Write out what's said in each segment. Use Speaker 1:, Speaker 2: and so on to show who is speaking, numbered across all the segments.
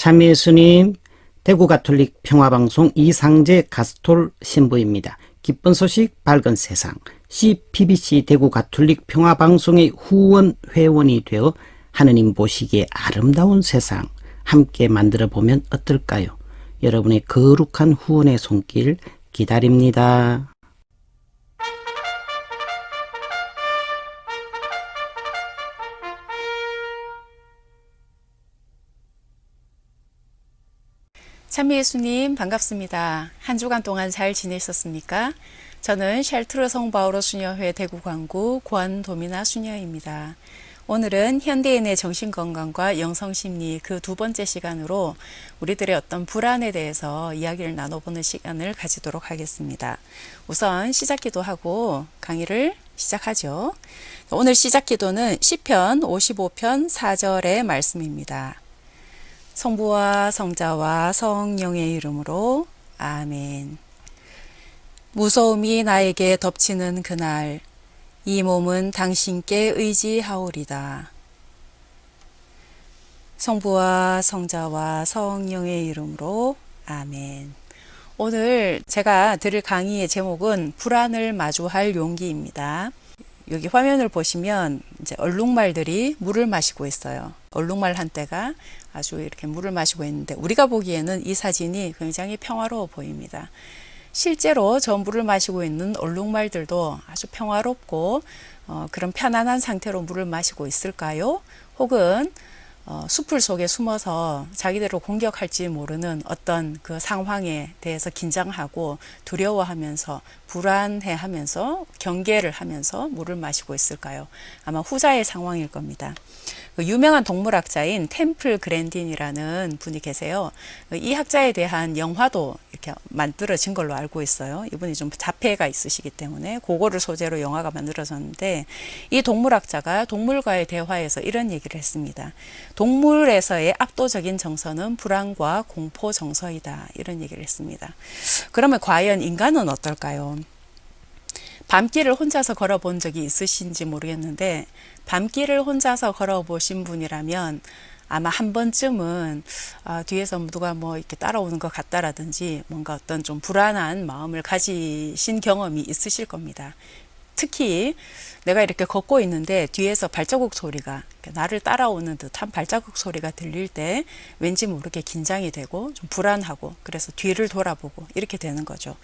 Speaker 1: 참 예수님, 대구 가톨릭 평화방송 이상재 가스톨 신부입니다. 기쁜 소식 밝은 세상 CPBC 대구 가톨릭 평화방송의 후원 회원이 되어 하느님 보시기에 아름다운 세상 함께 만들어 보면 어떨까요? 여러분의 거룩한 후원의 손길 기다립니다.
Speaker 2: 참 예수님 반갑습니다. 한 주간 동안 잘 지내셨습니까? 저는 샬트르 성바오로 수녀회 대구 광구 권도미나 수녀입니다. 오늘은 현대인의 정신건강과 영성심리 그 두 번째 시간으로 우리들의 어떤 불안에 대해서 이야기를 나눠보는 시간을 가지도록 하겠습니다. 우선 시작기도 하고 강의를 시작하죠. 오늘 시작기도는 시편 55편 4절의 말씀입니다. 성부와 성자와 성령의 이름으로 아멘. 무서움이 나에게 덮치는 그날 이 몸은 당신께 의지하오리다. 성부와 성자와 성령의 이름으로 아멘. 오늘 제가 드릴 강의의 제목은 불안을 마주할 용기입니다. 여기 화면을 보시면 이제 얼룩말들이 물을 마시고 있어요. 얼룩말 한떼가 아주 이렇게 물을 마시고 있는데 우리가 보기에는 이 사진이 굉장히 평화로워 보입니다. 실제로 저 물을 마시고 있는 얼룩말들도 아주 평화롭고 그런 편안한 상태로 물을 마시고 있을까요? 혹은 숲을 속에 숨어서 자기들을 공격할지 모르는 어떤 그 상황에 대해서 긴장하고 두려워하면서 불안해하면서 경계를 하면서 물을 마시고 있을까요? 아마 후자의 상황일 겁니다. 그 유명한 동물학자인 템플 그랜딘이라는 분이 계세요. 이 학자에 대한 영화도 이렇게 만들어진 걸로 알고 있어요. 이분이 좀 자폐가 있으시기 때문에 그거를 소재로 영화가 만들어졌는데 이 동물학자가 동물과의 대화에서 이런 얘기를 했습니다. 동물에서의 압도적인 정서는 불안과 공포 정서이다. 이런 얘기를 했습니다. 그러면 과연 인간은 어떨까요? 밤길을 혼자서 걸어본 적이 있으신지 모르겠는데 밤길을 혼자서 걸어보신 분이라면 아마 한 번쯤은 뒤에서 누가 뭐 이렇게 따라오는 것 같다라든지 뭔가 어떤 좀 불안한 마음을 가지신 경험이 있으실 겁니다. 특히 내가 이렇게 걷고 있는데 뒤에서 발자국 소리가 나를 따라오는 듯한 발자국 소리가 들릴 때 왠지 모르게 긴장이 되고 좀 불안하고 그래서 뒤를 돌아보고 이렇게 되는 거죠.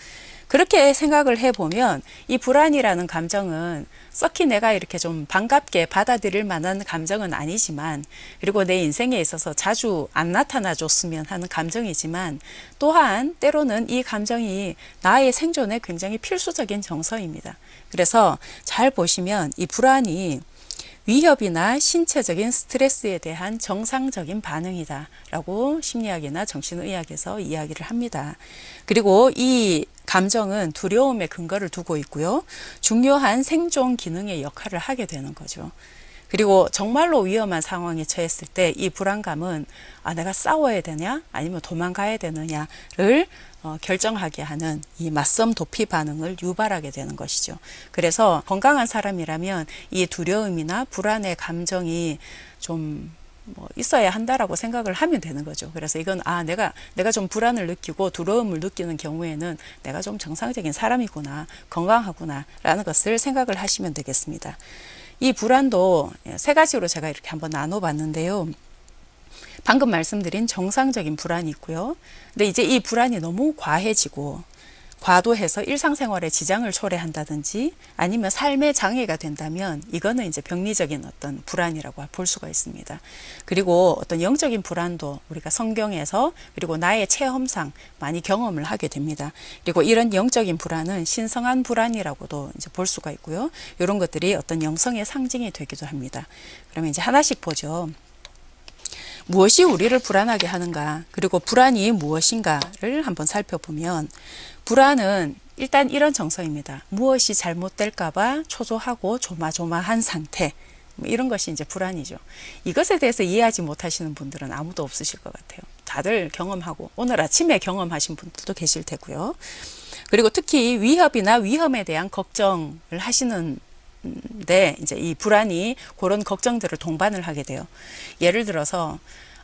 Speaker 2: 그렇게 생각을 해보면 이 불안이라는 감정은 썩히 내가 이렇게 좀 반갑게 받아들일 만한 감정은 아니지만 그리고 내 인생에 있어서 자주 안 나타나 줬으면 하는 감정이지만 또한 때로는 이 감정이 나의 생존에 굉장히 필수적인 정서입니다. 그래서 잘 보시면 이 불안이 위협이나 신체적인 스트레스에 대한 정상적인 반응이다 라고 심리학이나 정신의학에서 이야기를 합니다. 그리고 이 감정은 두려움의 근거를 두고 있고요. 중요한 생존 기능의 역할을 하게 되는 거죠. 그리고 정말로 위험한 상황에 처했을 때 이 불안감은 내가 싸워야 되냐 아니면 도망가야 되느냐를 결정하게 하는 이 맞섬 도피 반응을 유발하게 되는 것이죠. 그래서 건강한 사람이라면 이 두려움이나 불안의 감정이 좀 있어야 한다라고 생각을 하면 되는 거죠. 그래서 이건 내가 좀 불안을 느끼고 두려움을 느끼는 경우에는 내가 좀 정상적인 사람이구나, 건강하구나 라는 것을 생각을 하시면 되겠습니다. 이 불안도 세 가지로 제가 이렇게 한번 나눠봤는데요. 방금 말씀드린 정상적인 불안이 있고요. 근데 이제 이 불안이 너무 과해지고 과도해서 일상생활에 지장을 초래한다든지 아니면 삶의 장애가 된다면 이거는 이제 병리적인 어떤 불안이라고 볼 수가 있습니다. 그리고 어떤 영적인 불안도 우리가 성경에서 그리고 나의 체험상 많이 경험을 하게 됩니다. 그리고 이런 영적인 불안은 신성한 불안이라고도 이제 볼 수가 있고요. 이런 것들이 어떤 영성의 상징이 되기도 합니다. 그러면 이제 하나씩 보죠. 무엇이 우리를 불안하게 하는가 그리고 불안이 무엇인가를 한번 살펴보면 불안은 일단 이런 정서입니다. 무엇이 잘못될까 봐 초조하고 조마조마한 상태 이런 것이 이제 불안이죠. 이것에 대해서 이해하지 못하시는 분들은 아무도 없으실 것 같아요. 다들 경험하고 오늘 아침에 경험하신 분들도 계실 테고요. 그리고 특히 위협이나 위험에 대한 걱정을 하시는 이제 이 불안이 그런 걱정들을 동반을 하게 돼요. 예를 들어서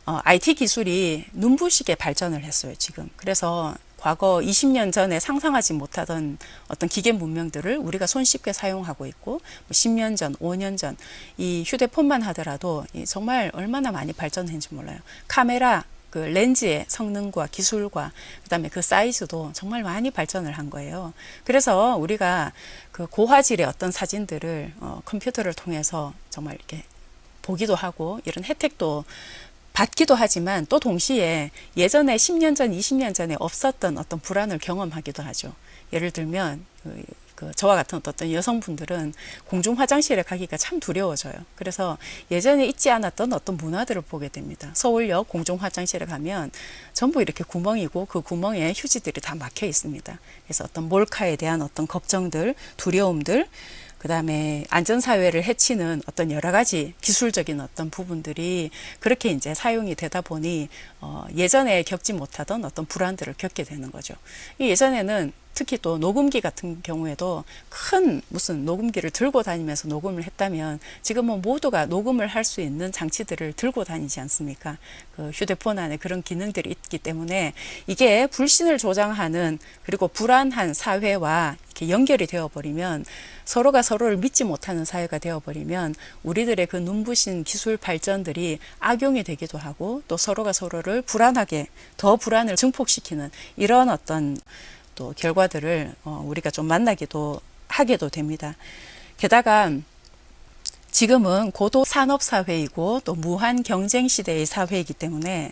Speaker 2: IT 기술이 눈부시게 발전을 했어요, 지금. 그래서 과거 20년 전에 상상하지 못하던 어떤 기계 문명들을 우리가 손쉽게 사용하고 있고, 10년 전, 5년 전, 이 휴대폰만 하더라도 정말 얼마나 많이 발전했는지 몰라요. 카메라, 그 렌즈의 성능과 기술과 그다음에 그 사이즈도 정말 많이 발전을 한 거예요. 그래서 우리가 그 고화질의 어떤 사진들을 컴퓨터를 통해서 정말 이렇게 보기도 하고 이런 혜택도 받기도 하지만 또 동시에 예전에 10년 전, 20년 전에 없었던 어떤 불안을 경험하기도 하죠. 예를 들면 저와 같은 어떤 여성분들은 공중 화장실에 가기가 참 두려워져요. 그래서 예전에 있지 않았던 어떤 문화들을 보게 됩니다. 서울역 공중 화장실에 가면 전부 이렇게 구멍이고 그 구멍에 휴지들이 다 막혀 있습니다. 그래서 어떤 몰카에 대한 어떤 걱정들, 두려움들, 그 다음에 안전사회를 해치는 어떤 여러 가지 기술적인 어떤 부분들이 그렇게 이제 사용이 되다 보니 예전에 겪지 못하던 어떤 불안들을 겪게 되는 거죠. 예전에는 특히 또 녹음기 같은 경우에도 큰 무슨 녹음기를 들고 다니면서 녹음을 했다면 지금은 모두가 녹음을 할 수 있는 장치들을 들고 다니지 않습니까? 그 휴대폰 안에 그런 기능들이 있기 때문에 이게 불신을 조장하는 그리고 불안한 사회와 이렇게 연결이 되어버리면 서로가 서로를 믿지 못하는 사회가 되어버리면 우리들의 그 눈부신 기술 발전들이 악용이 되기도 하고 또 서로가 서로를 불안하게 더 불안을 증폭시키는 이런 어떤 또 결과들을 우리가 좀 만나기도 하게도 됩니다. 게다가 지금은 고도 산업 사회이고 또 무한 경쟁 시대의 사회이기 때문에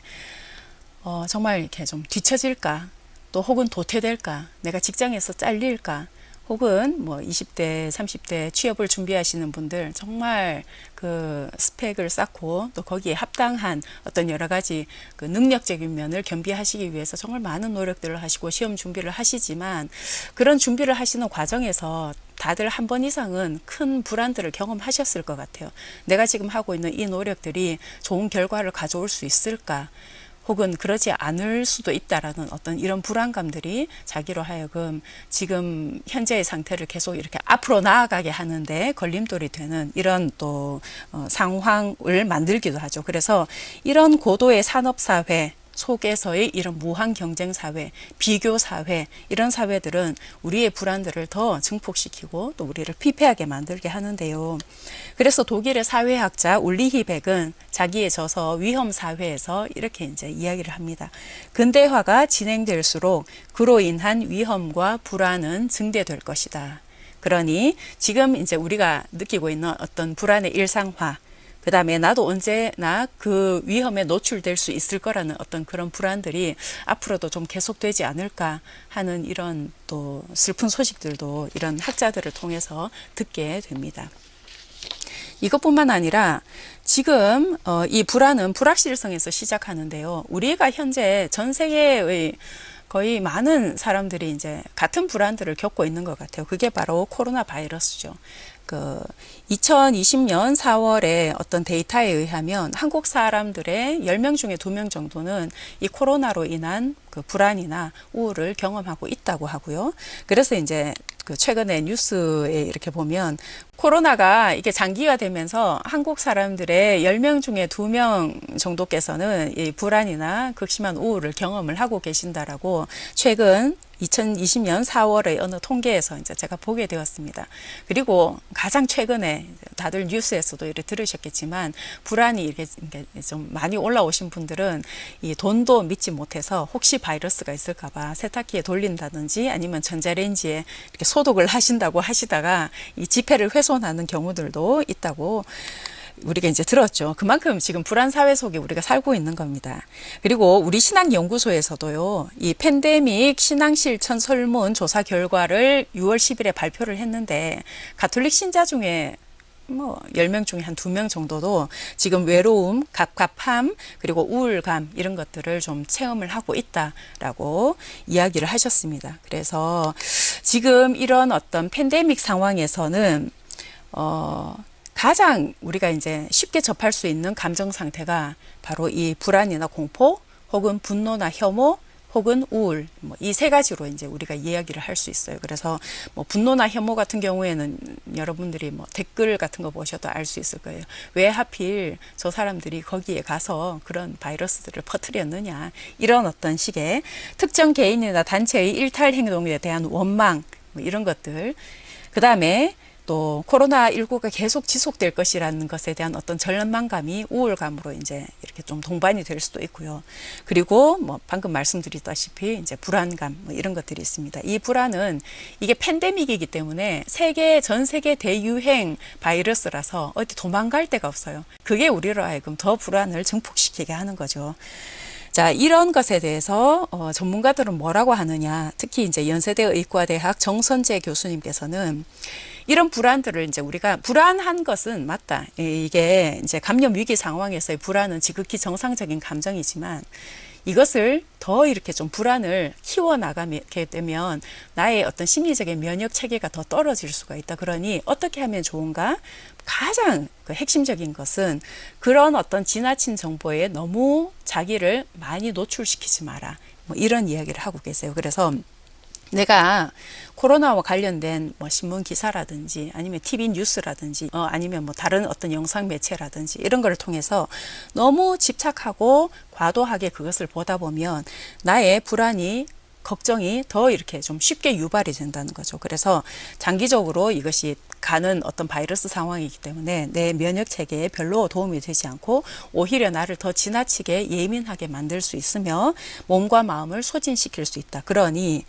Speaker 2: 정말 이렇게 좀 뒤처질까 또 혹은 도태될까 내가 직장에서 잘릴까 혹은 뭐 20대, 30대 취업을 준비하시는 분들 정말 그 스펙을 쌓고 또 거기에 합당한 어떤 여러 가지 그 능력적인 면을 겸비하시기 위해서 정말 많은 노력들을 하시고 시험 준비를 하시지만 그런 준비를 하시는 과정에서 다들 한 번 이상은 큰 불안들을 경험하셨을 것 같아요. 내가 지금 하고 있는 이 노력들이 좋은 결과를 가져올 수 있을까? 혹은 그러지 않을 수도 있다라는 어떤 이런 불안감들이 자기로 하여금 지금 현재의 상태를 계속 이렇게 앞으로 나아가게 하는데 걸림돌이 되는 이런 또 상황을 만들기도 하죠. 그래서 이런 고도의 산업사회 속에서의 이런 무한 경쟁 사회, 비교 사회, 이런 사회들은 우리의 불안들을 더 증폭시키고 또 우리를 피폐하게 만들게 하는데요. 그래서 독일의 사회학자 울리히백은 자기의 저서 위험 사회에서 이렇게 이제 이야기를 합니다. 근대화가 진행될수록 그로 인한 위험과 불안은 증대될 것이다. 그러니 지금 이제 우리가 느끼고 있는 어떤 불안의 일상화, 그 다음에 나도 언제나 그 위험에 노출될 수 있을 거라는 어떤 그런 불안들이 앞으로도 좀 계속되지 않을까 하는 이런 또 슬픈 소식들도 이런 학자들을 통해서 듣게 됩니다. 이것뿐만 아니라 지금 이 불안은 불확실성에서 시작하는데요. 우리가 현재 전 세계의 거의 많은 사람들이 이제 같은 불안들을 겪고 있는 것 같아요. 그게 바로 코로나 바이러스죠. 2020년 4월에 어떤 데이터에 의하면 한국 사람들의 10명 중에 2명 정도는 이 코로나로 인한 그 불안이나 우울을 경험하고 있다고 하고요. 그래서 이제 그 최근에 뉴스에 이렇게 보면 코로나가 이게 장기화되면서 한국 사람들의 10명 중에 2명 정도께서는 이 불안이나 극심한 우울을 경험을 하고 계신다라고 최근 2020년 4월의 어느 통계에서 이제 제가 보게 되었습니다. 그리고 가장 최근에 다들 뉴스에서도 이렇게 들으셨겠지만 불안이 이렇게 좀 많이 올라오신 분들은 이 돈도 믿지 못해서 혹시 바이러스가 있을까봐 세탁기에 돌린다든지 아니면 전자레인지에 이렇게 소독을 하신다고 하시다가 이 지폐를 훼손하는 경우들도 있다고 우리가 이제 들었죠. 그만큼 지금 불안 사회 속에 우리가 살고 있는 겁니다. 그리고 우리 신앙연구소에서도요, 이 팬데믹 신앙실천 설문 조사 결과를 6월 10일에 발표를 했는데, 가톨릭 신자 중에 뭐 10명 중에 한 2명 정도도 지금 외로움, 갑갑함, 그리고 우울감 이런 것들을 좀 체험을 하고 있다라고 이야기를 하셨습니다. 그래서 지금 이런 어떤 팬데믹 상황에서는 가장 우리가 이제 쉽게 접할 수 있는 감정 상태가 바로 이 불안이나 공포 혹은 분노나 혐오 혹은 우울, 뭐 이 세 가지로 이제 우리가 이야기를 할 수 있어요. 그래서 뭐 분노나 혐오 같은 경우에는 여러분들이 뭐 댓글 같은 거 보셔도 알 수 있을 거예요. 왜 하필 저 사람들이 거기에 가서 그런 바이러스들을 퍼뜨렸느냐. 이런 어떤 식의 특정 개인이나 단체의 일탈 행동에 대한 원망, 뭐 이런 것들. 그 다음에 또 코로나19가 계속 지속될 것이라는 것에 대한 어떤 절망감이 우울감으로 이제 이렇게 좀 동반이 될 수도 있고요. 그리고 뭐 방금 말씀드렸다시피 이제 불안감 뭐 이런 것들이 있습니다. 이 불안은 이게 팬데믹이기 때문에 전 세계 대유행 바이러스라서 어디 도망갈 데가 없어요. 그게 우리로 하여금 더 불안을 증폭시키게 하는 거죠. 자, 이런 것에 대해서 전문가들은 뭐라고 하느냐. 특히 이제 연세대 의과대학 정선재 교수님께서는 이런 불안들을 이제 우리가 불안한 것은 맞다. 이게 이제 감염 위기 상황에서의 불안은 지극히 정상적인 감정이지만 이것을 더 이렇게 좀 불안을 키워나가게 되면 나의 어떤 심리적인 면역 체계가 더 떨어질 수가 있다. 그러니 어떻게 하면 좋은가? 가장 그 핵심적인 것은 그런 어떤 지나친 정보에 너무 자기를 많이 노출시키지 마라. 뭐 이런 이야기를 하고 계세요. 그래서 내가 코로나와 관련된 뭐 신문 기사라든지 아니면 TV 뉴스라든지 아니면 뭐 다른 어떤 영상 매체라든지 이런 걸 통해서 너무 집착하고 과도하게 그것을 보다 보면 나의 불안이 걱정이 더 이렇게 좀 쉽게 유발이 된다는 거죠. 그래서 장기적으로 이것이 가는 어떤 바이러스 상황이기 때문에 내 면역 체계에 별로 도움이 되지 않고 오히려 나를 더 지나치게 예민하게 만들 수 있으며 몸과 마음을 소진시킬 수 있다. 그러니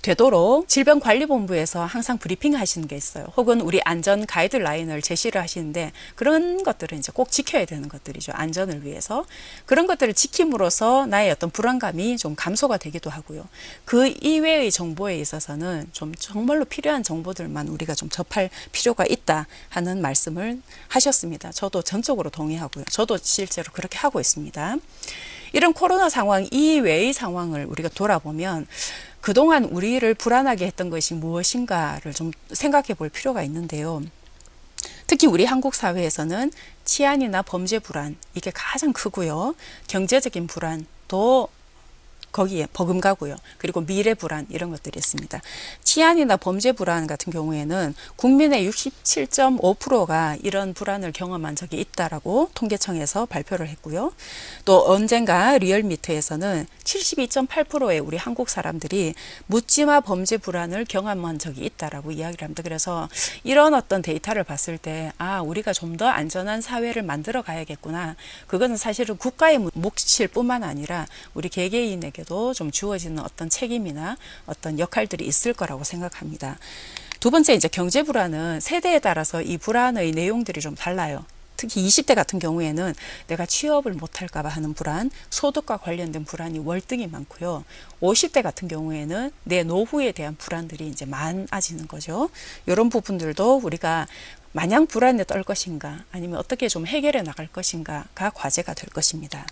Speaker 2: 되도록 질병관리본부에서 항상 브리핑 하시는 게 있어요. 혹은 우리 안전 가이드라인을 제시를 하시는데 그런 것들은 이제 꼭 지켜야 되는 것들이죠. 안전을 위해서. 그런 것들을 지킴으로써 나의 어떤 불안감이 좀 감소가 되기도 하고요. 그 이외의 정보에 있어서는 좀 정말로 필요한 정보들만 우리가 좀 접할 필요가 있다 하는 말씀을 하셨습니다. 저도 전적으로 동의하고요. 저도 실제로 그렇게 하고 있습니다. 이런 코로나 상황 이외의 상황을 우리가 돌아보면 그동안 우리를 불안하게 했던 것이 무엇인가를 좀 생각해 볼 필요가 있는데요. 특히 우리 한국 사회에서는 치안이나 범죄 불안, 이게 가장 크고요. 경제적인 불안도 거기에 버금가고요. 그리고 미래 불안 이런 것들이 있습니다. 치안이나 범죄 불안 같은 경우에는 국민의 67.5%가 이런 불안을 경험한 적이 있다라고 통계청에서 발표를 했고요. 또 언젠가 리얼미터에서는 72.8%의 우리 한국 사람들이 묻지마 범죄 불안을 경험한 적이 있다라고 이야기를 합니다. 그래서 이런 어떤 데이터를 봤을 때 우리가 좀 더 안전한 사회를 만들어 가야겠구나. 그거는 사실은 국가의 몫일 뿐만 아니라 우리 개개인에게도 좀 주어지는 어떤 책임이나 어떤 역할들이 있을 거라고 생각합니다. 두 번째, 이제 경제 불안은 세대에 따라서 이 불안의 내용들이 좀 달라요. 특히 20대 같은 경우에는 내가 취업을 못할까 봐 하는 불안, 소득과 관련된 불안이 월등히 많고요. 50대 같은 경우에는 내 노후에 대한 불안들이 이제 많아지는 거죠. 이런 부분들도 우리가 마냥 불안에 떨 것인가 아니면 어떻게 좀 해결해 나갈 것인가가 과제가 될 것입니다.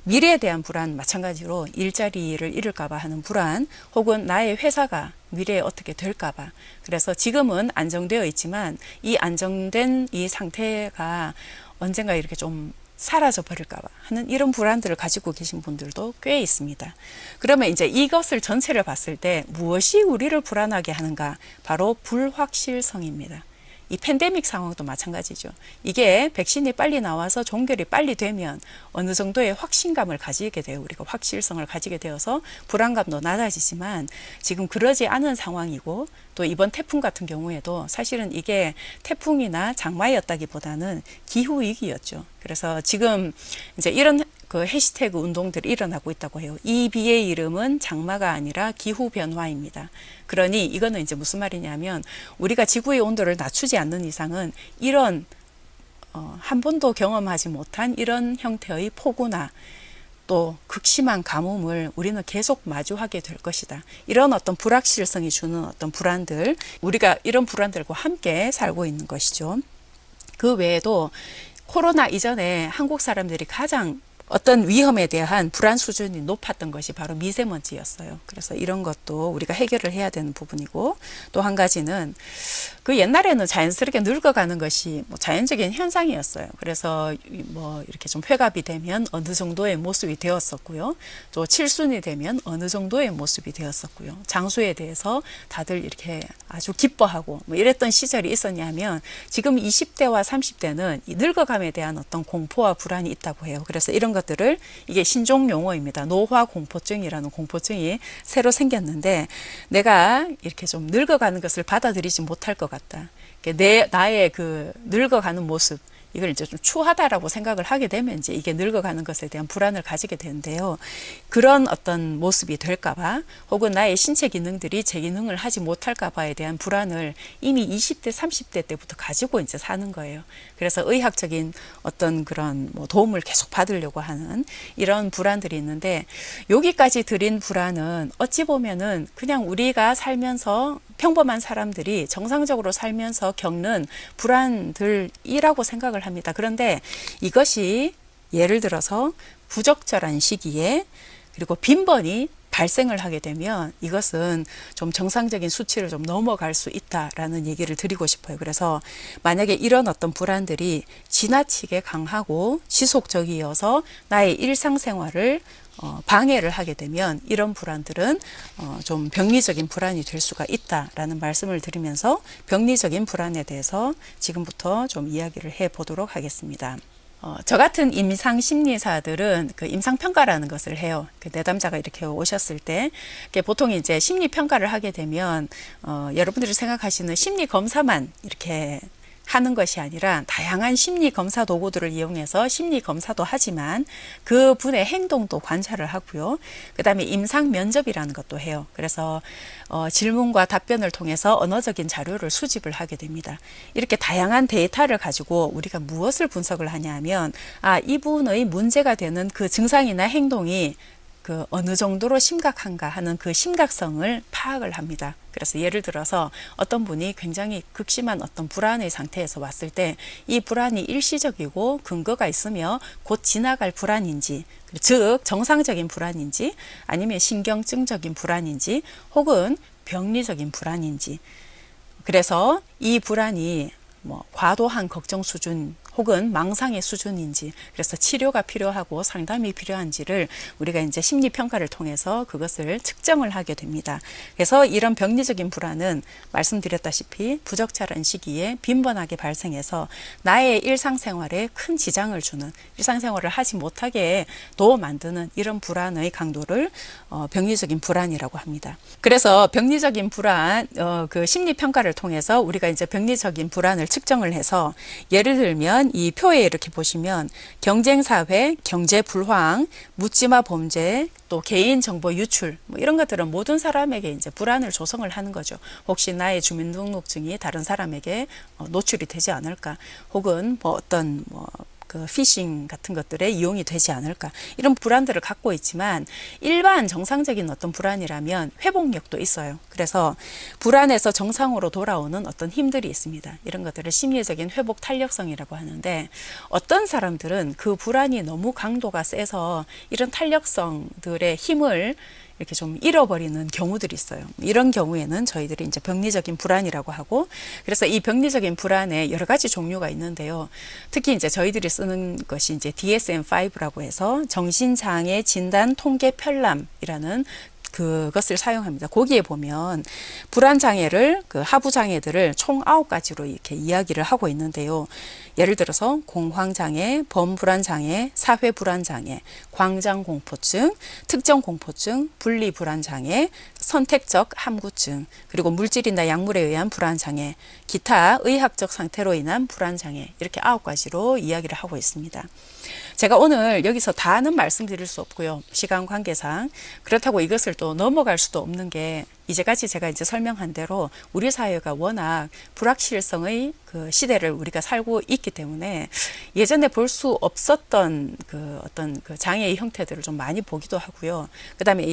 Speaker 2: 미래에 대한 불안 마찬가지로 일자리를 잃을까 봐 하는 불안 혹은 나의 회사가 미래에 어떻게 될까 봐. 그래서 지금은 안정되어 있지만 이 안정된 이 상태가 언젠가 이렇게 좀 사라져 버릴까 봐 하는 이런 불안들을 가지고 계신 분들도 꽤 있습니다. 그러면 이제 이것을 전체를 봤을 때 무엇이 우리를 불안하게 하는가? 바로 불확실성입니다. 이 팬데믹 상황도 마찬가지죠. 이게 백신이 빨리 나와서 종결이 빨리 되면 어느 정도의 확신감을 가지게 돼요. 우리가 확실성을 가지게 되어서 불안감도 낮아지지만 지금 그러지 않은 상황이고 또 이번 태풍 같은 경우에도 사실은 이게 태풍이나 장마였다기보다는 기후위기였죠. 그래서 지금 이제 이런 그 해시태그 운동들이 일어나고 있다고 해요. 이 비의 이름은 장마가 아니라 기후변화입니다. 그러니 이거는 이제 무슨 말이냐면 우리가 지구의 온도를 낮추지 않는 이상은 이런 한 번도 경험하지 못한 이런 형태의 폭우나 또 극심한 가뭄을 우리는 계속 마주하게 될 것이다. 이런 어떤 불확실성이 주는 어떤 불안들, 우리가 이런 불안들과 함께 살고 있는 것이죠. 그 외에도 코로나 이전에 한국 사람들이 가장 어떤 위험에 대한 불안 수준이 높았던 것이 바로 미세먼지였어요. 그래서 이런 것도 우리가 해결을 해야 되는 부분이고, 또 한 가지는 그 옛날에는 자연스럽게 늙어가는 것이 뭐 자연적인 현상이었어요. 그래서 뭐 이렇게 좀 회갑이 되면 어느 정도의 모습이 되었었고요. 또 칠순이 되면 어느 정도의 모습이 되었었고요. 장수에 대해서 다들 이렇게 아주 기뻐하고 뭐 이랬던 시절이 있었냐면, 지금 20대와 30대는 이 늙어감에 대한 어떤 공포와 불안이 있다고 해요. 그래서 이런 것들을, 이게 신종 용어입니다. 노화 공포증이라는 공포증이 새로 생겼는데, 내가 이렇게 좀 늙어가는 것을 받아들이지 못할 것 같다. 나의 그 늙어가는 모습, 이걸 이제 좀 추하다라고 생각을 하게 되면 이제 이게 늙어가는 것에 대한 불안을 가지게 되는데요. 그런 어떤 모습이 될까봐, 혹은 나의 신체 기능들이 제 기능을 하지 못할까봐에 대한 불안을 이미 20대, 30대 때부터 가지고 이제 사는 거예요. 그래서 의학적인 어떤 그런 뭐 도움을 계속 받으려고 하는 이런 불안들이 있는데, 여기까지 드린 불안은 어찌 보면은 그냥 우리가 살면서 평범한 사람들이 정상적으로 살면서 겪는 불안들이라고 생각을 합니다. 그런데 이것이 예를 들어서 부적절한 시기에 그리고 빈번히 발생을 하게 되면 이것은 좀 정상적인 수치를 좀 넘어갈 수 있다라는 얘기를 드리고 싶어요. 그래서 만약에 이런 어떤 불안들이 지나치게 강하고 지속적이어서 나의 일상생활을 방해를 하게 되면, 이런 불안들은 좀 병리적인 불안이 될 수가 있다라는 말씀을 드리면서 병리적인 불안에 대해서 지금부터 좀 이야기를 해 보도록 하겠습니다. 저 같은 임상 심리사들은 그 임상평가라는 것을 해요. 그 내담자가 이렇게 오셨을 때, 보통 이제 심리평가를 하게 되면, 여러분들이 생각하시는 심리검사만 이렇게 하는 것이 아니라 다양한 심리 검사 도구들을 이용해서 심리 검사도 하지만 그 분의 행동도 관찰을 하고요. 그 다음에 임상 면접이라는 것도 해요. 그래서 질문과 답변을 통해서 언어적인 자료를 수집을 하게 됩니다. 이렇게 다양한 데이터를 가지고 우리가 무엇을 분석을 하냐 하면, 이분의 문제가 되는 그 증상이나 행동이 그 어느 정도로 심각한가 하는 그 심각성을 파악을 합니다. 그래서 예를 들어서 어떤 분이 굉장히 극심한 어떤 불안의 상태에서 왔을 때, 이 불안이 일시적이고 근거가 있으며 곧 지나갈 불안인지, 즉 정상적인 불안인지 아니면 신경증적인 불안인지 혹은 병리적인 불안인지, 그래서 이 불안이 뭐 과도한 걱정 수준 혹은 망상의 수준인지, 그래서 치료가 필요하고 상담이 필요한지를 우리가 이제 심리평가를 통해서 그것을 측정을 하게 됩니다. 그래서 이런 병리적인 불안은 말씀드렸다시피 부적절한 시기에 빈번하게 발생해서 나의 일상생활에 큰 지장을 주는, 일상생활을 하지 못하게 도 만드는 이런 불안의 강도를 병리적인 불안이라고 합니다. 그래서 병리적인 불안, 그 심리평가를 통해서 우리가 이제 병리적인 불안을 측정을 해서, 예를 들면 이 표에 이렇게 보시면 경쟁사회, 경제불황, 묻지마 범죄, 또 개인정보 유출, 뭐 이런 것들은 모든 사람에게 이제 불안을 조성을 하는 거죠. 혹시 나의 주민등록증이 다른 사람에게 노출이 되지 않을까, 혹은 뭐 어떤 그 피싱 같은 것들에 이용이 되지 않을까, 이런 불안들을 갖고 있지만, 일반 정상적인 어떤 불안이라면 회복력도 있어요. 그래서 불안에서 정상으로 돌아오는 어떤 힘들이 있습니다. 이런 것들을 심리적인 회복 탄력성이라고 하는데, 어떤 사람들은 그 불안이 너무 강도가 세서 이런 탄력성들의 힘을 이렇게 좀 잃어버리는 경우들이 있어요. 이런 경우에는 저희들이 이제 병리적인 불안이라고 하고, 그래서 이 병리적인 불안에 여러 가지 종류가 있는데요. 특히 이제 저희들이 쓰는 것이 이제 DSM-5라고 해서 정신장애 진단 통계 편람이라는 그것을 사용합니다. 거기에 보면 불안장애를, 그 하부장애들을 총 9가지로 이렇게 이야기를 하고 있는데요. 예를 들어서 공황장애, 범불안장애, 사회불안장애, 광장공포증, 특정공포증, 분리불안장애, 선택적 함구증, 그리고 물질이나 약물에 의한 불안장애, 기타 의학적 상태로 인한 불안장애, 이렇게 9가지로 이야기를 하고 있습니다. 제가 오늘 여기서 다는 말씀드릴 수 없고요. 시간 관계상. 그렇다고 이것을 또 넘어갈 수도 없는 게, 이제까지 제가 이제 설명한 대로 우리 사회가 워낙 불확실성의 그 시대를 우리가 살고 있기 때문에 예전에 볼 수 없었던 그 어떤 그 장애의 형태들을 좀 많이 보기도 하고요. 그다음에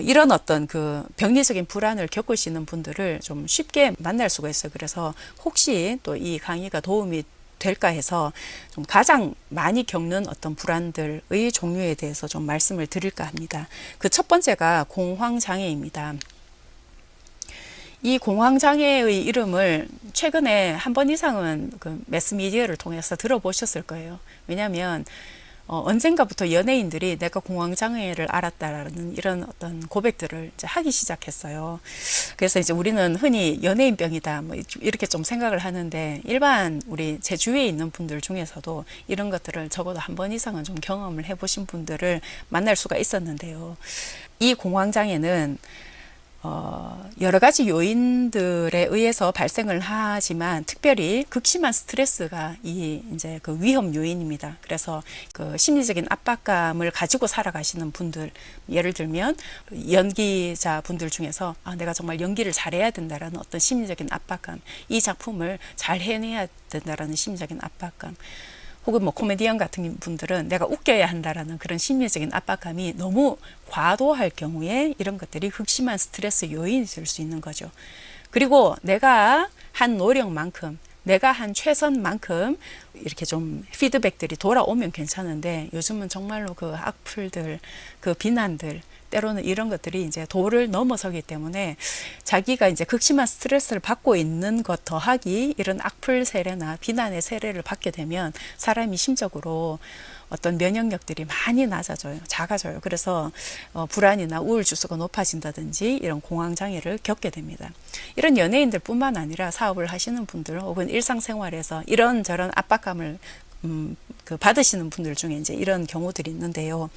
Speaker 2: 이런 어떤 그 병리적인 불안을 겪으시는 분들을 좀 쉽게 만날 수가 있어요. 그래서 혹시 또 이 강의가 도움이 될까 해서 좀 가장 많이 겪는 어떤 불안들의 종류에 대해서 좀 말씀을 드릴까 합니다. 그 첫 번째가 공황장애입니다. 이 공황장애의 이름을 최근에 한 번 이상은 그 매스미디어를 통해서 들어보셨을 거예요. 왜냐하면 언젠가부터 연예인들이 내가 공황장애를 알았다라는 이런 어떤 고백들을 이제 하기 시작했어요. 그래서 이제 우리는 흔히 연예인병이다 뭐 이렇게 좀 생각을 하는데, 일반 우리 제 주위에 있는 분들 중에서도 이런 것들을 적어도 한 번 이상은 좀 경험을 해보신 분들을 만날 수가 있었는데요. 이 공황장애는 여러 가지 요인들에 의해서 발생을 하지만 특별히 극심한 스트레스가 이제 그 위험 요인입니다. 그래서 그 심리적인 압박감을 가지고 살아가시는 분들, 예를 들면 연기자 분들 중에서 내가 정말 연기를 잘해야 된다라는 어떤 심리적인 압박감, 이 작품을 잘 해내야 된다라는 심리적인 압박감, 혹은 뭐 코미디언 같은 분들은 내가 웃겨야 한다라는 그런 심리적인 압박감이 너무 과도할 경우에 이런 것들이 극심한 스트레스 요인이 될 수 있는 거죠. 그리고 내가 한 노력만큼, 내가 한 최선만큼 이렇게 좀 피드백들이 돌아오면 괜찮은데, 요즘은 정말로 그 악플들, 그 비난들, 때로는 이런 것들이 이제 도를 넘어서기 때문에 자기가 이제 극심한 스트레스를 받고 있는 것 더하기 이런 악플 세례나 비난의 세례를 받게 되면 사람이 심적으로 어떤 면역력들이 많이 낮아져요. 작아져요. 그래서 불안이나 우울 지수가 높아진다든지 이런 공황장애를 겪게 됩니다. 이런 연예인들 뿐만 아니라 사업을 하시는 분들 혹은 일상생활에서 이런저런 압박감을 그 받으시는 분들 중에 이제 이런 경우들이 있는데요.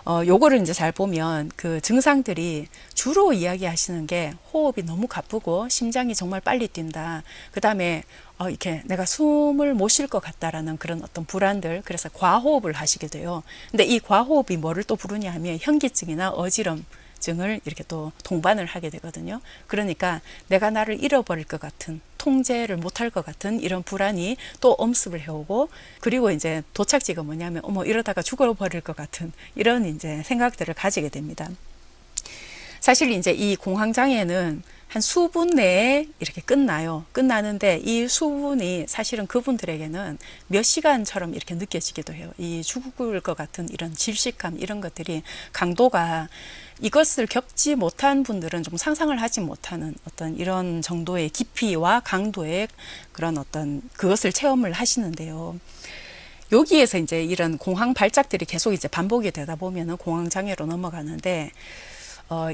Speaker 2: 요거를 이제 잘 보면 그 증상들이 주로 이야기하시는 게 호흡이 너무 가쁘고 심장이 정말 빨리 뛴다. 그 다음에 이렇게 내가 숨을 못 쉴 것 같다라는 그런 어떤 불안들, 그래서 과호흡을 하시게 돼요. 근데 이 과호흡이 뭐를 또 부르냐 하면 현기증이나 어지럼 증을 이렇게 또 동반을 하게 되거든요. 그러니까 내가 나를 잃어버릴 것 같은, 통제를 못할 것 같은 이런 불안이 또 엄습을 해오고, 그리고 이제 도착지가 뭐냐면 어머 이러다가 죽어버릴 것 같은 이런 이제 생각들을 가지게 됩니다. 사실 이제 이 공황장애는 한 수분 내에 이렇게 끝나는데 이 수분이 사실은 그분들에게는 몇 시간처럼 이렇게 느껴지기도 해요. 이 죽을 것 같은 이런 질식감, 이런 것들이 강도가, 이것을 겪지 못한 분들은 좀 상상을 하지 못하는 어떤 이런 정도의 깊이와 강도의 그런 어떤 그것을 체험을 하시는데요. 여기에서 이제 이런 공황 발작들이 계속 이제 반복이 되다 보면은 공황 장애로 넘어가는데,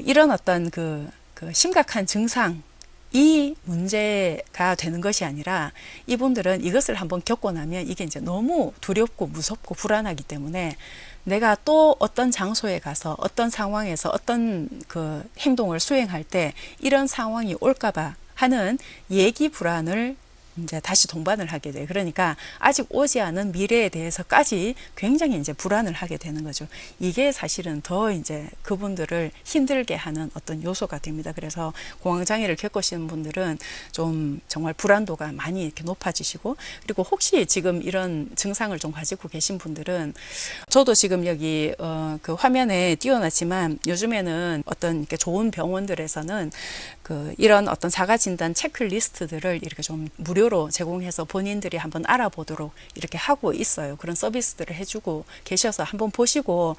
Speaker 2: 이런 어떤 그 심각한 증상이 문제가 되는 것이 아니라, 이분들은 이것을 한번 겪고 나면 이게 이제 너무 두렵고 무섭고 불안하기 때문에 내가 또 어떤 장소에 가서 어떤 상황에서 어떤 그 행동을 수행할 때 이런 상황이 올까봐 하는 예기 불안을 이제 다시 동반을 하게 돼요. 그러니까 아직 오지 않은 미래에 대해서까지 굉장히 이제 불안을 하게 되는 거죠. 이게 사실은 더 이제 그분들을 힘들게 하는 어떤 요소가 됩니다. 그래서 공황장애를 겪으시는 분들은 좀 정말 불안도가 많이 이렇게 높아지시고, 그리고 혹시 지금 이런 증상을 좀 가지고 계신 분들은, 저도 지금 여기 그 화면에 띄워놨지만 요즘에는 어떤 이렇게 좋은 병원들에서는 그 이런 어떤 자가진단 체크리스트들을 이렇게 좀 무료로 제공해서 본인들이 한번 알아보도록 이렇게 하고 있어요. 그런 서비스들을 해주고 계셔서 한번 보시고,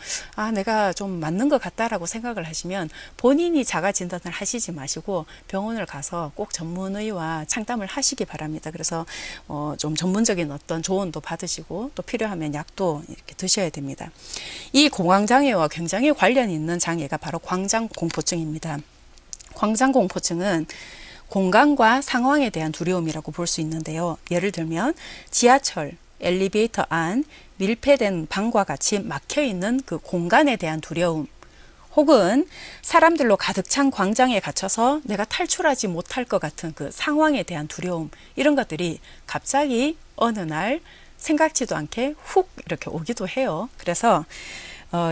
Speaker 2: 내가 좀 맞는 것 같다라고 생각을 하시면 본인이 자가진단을 하시지 마시고 병원을 가서 꼭 전문의와 상담을 하시기 바랍니다. 그래서 좀 전문적인 어떤 조언도 받으시고 또 필요하면 약도 이렇게 드셔야 됩니다. 이 공황장애와 굉장히 관련 있는 장애가 바로 광장공포증입니다. 광장공포증은 공간과 상황에 대한 두려움이라고 볼 수 있는데요. 예를 들면 지하철, 엘리베이터 안, 밀폐된 방과 같이 막혀있는 그 공간에 대한 두려움, 혹은 사람들로 가득 찬 광장에 갇혀서 내가 탈출하지 못할 것 같은 그 상황에 대한 두려움, 이런 것들이 갑자기 어느 날 생각지도 않게 훅 이렇게 오기도 해요. 그래서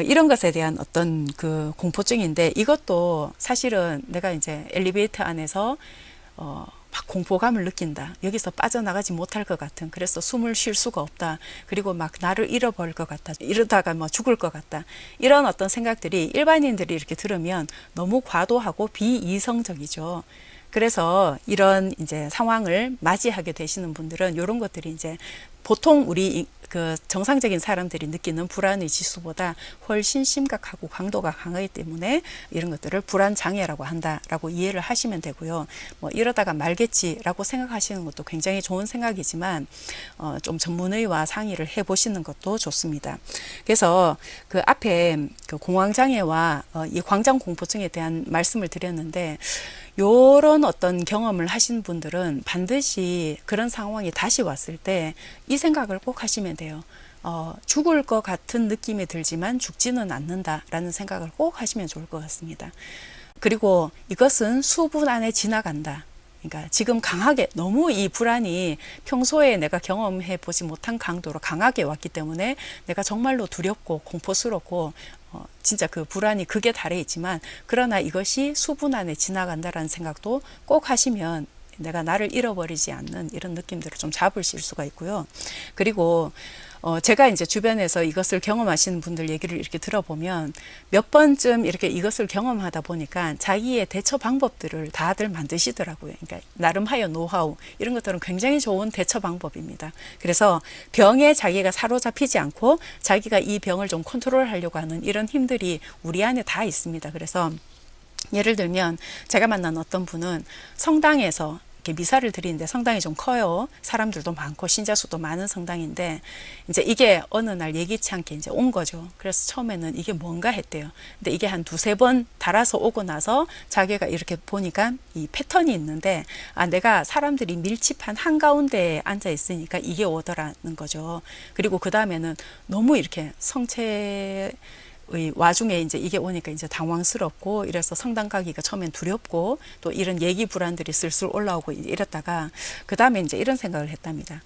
Speaker 2: 이런 것에 대한 어떤 그 공포증인데, 이것도 사실은 내가 이제 엘리베이터 안에서 막 공포감을 느낀다. 여기서 빠져나가지 못할 것 같은, 그래서 숨을 쉴 수가 없다. 그리고 막 나를 잃어버릴 것 같다. 이러다가 뭐 죽을 것 같다. 이런 어떤 생각들이 일반인들이 이렇게 들으면 너무 과도하고 비이성적이죠. 그래서 이런 이제 상황을 맞이하게 되시는 분들은 이런 것들이 이제 보통 우리 그 정상적인 사람들이 느끼는 불안의 지수보다 훨씬 심각하고 강도가 강하기 때문에 이런 것들을 불안 장애라고 한다라고 이해를 하시면 되고요. 뭐 이러다가 말겠지라고 생각하시는 것도 굉장히 좋은 생각이지만 좀 전문의와 상의를 해보시는 것도 좋습니다. 그래서 그 앞에 그 공황 장애와 이 광장 공포증에 대한 말씀을 드렸는데 요런 어떤 경험을 하신 분들은 반드시 그런 상황이 다시 왔을 때 이 생각을 꼭 하시면 돼요. 죽을 것 같은 느낌이 들지만 죽지는 않는다라는 생각을 꼭 하시면 좋을 것 같습니다. 그리고 이것은 수분 안에 지나간다. 그러니까 지금 강하게 너무 이 불안이 평소에 내가 경험해 보지 못한 강도로 강하게 왔기 때문에 내가 정말로 두렵고 공포스럽고 진짜 그 불안이 극에 달해 있지만 그러나 이것이 수분 안에 지나간다라는 생각도 꼭 하시면 내가 나를 잃어버리지 않는 이런 느낌들을 좀 잡으실 수가 있고요. 그리고 제가 이제 주변에서 이것을 경험하시는 분들 얘기를 이렇게 들어보면 몇 번쯤 이렇게 이것을 경험하다 보니까 자기의 대처 방법들을 다들 만드시더라고요. 그러니까 나름하여 노하우 이런 것들은 굉장히 좋은 대처 방법입니다. 그래서 병에 자기가 사로잡히지 않고 자기가 이 병을 좀 컨트롤하려고 하는 이런 힘들이 우리 안에 다 있습니다. 그래서 예를 들면 제가 만난 어떤 분은 성당에서 미사를 드리는데 성당이 좀 커요. 사람들도 많고 신자 수도 많은 성당인데 이제 이게 어느 날 예기치 않게 이제 온 거죠. 그래서 처음에는 이게 뭔가 했대요. 근데 이게 한 두세 번 달아서 오고 나서 자기가 이렇게 보니까 이 패턴이 있는데 내가 사람들이 밀집한 한가운데에 앉아 있으니까 이게 오더라는 거죠. 그리고 그 다음에는 너무 이렇게 성체 와중에 이제 이게 오니까 이제 당황스럽고 이래서 성당 가기가 처음엔 두렵고 또 이런 얘기 불안들이 슬슬 올라오고 이랬다가 그 다음에 이제 이런 생각을 했답니다.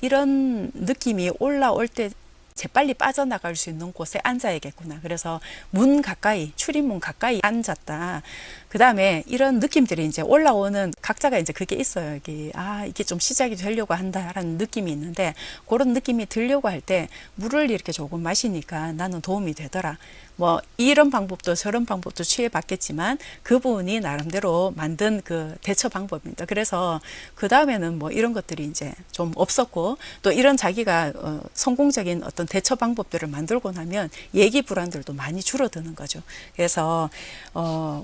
Speaker 2: 이런 느낌이 올라올 때 재빨리 빠져나갈 수 있는 곳에 앉아야겠구나. 그래서 문 가까이, 출입문 가까이 앉았다. 그 다음에 이런 느낌들이 이제 올라오는 각자가 이제 그게 있어요. 이게 좀 시작이 되려고 한다라는 느낌이 있는데 그런 느낌이 들려고 할 때 물을 이렇게 조금 마시니까 나는 도움이 되더라. 뭐 이런 방법도 저런 방법도 취해봤겠지만 그분이 나름대로 만든 그 대처 방법입니다. 그래서 그 다음에는 뭐 이런 것들이 이제 좀 없었고 또 이런 자기가 성공적인 어떤 대처 방법들을 만들고 나면 얘기 불안들도 많이 줄어드는 거죠. 그래서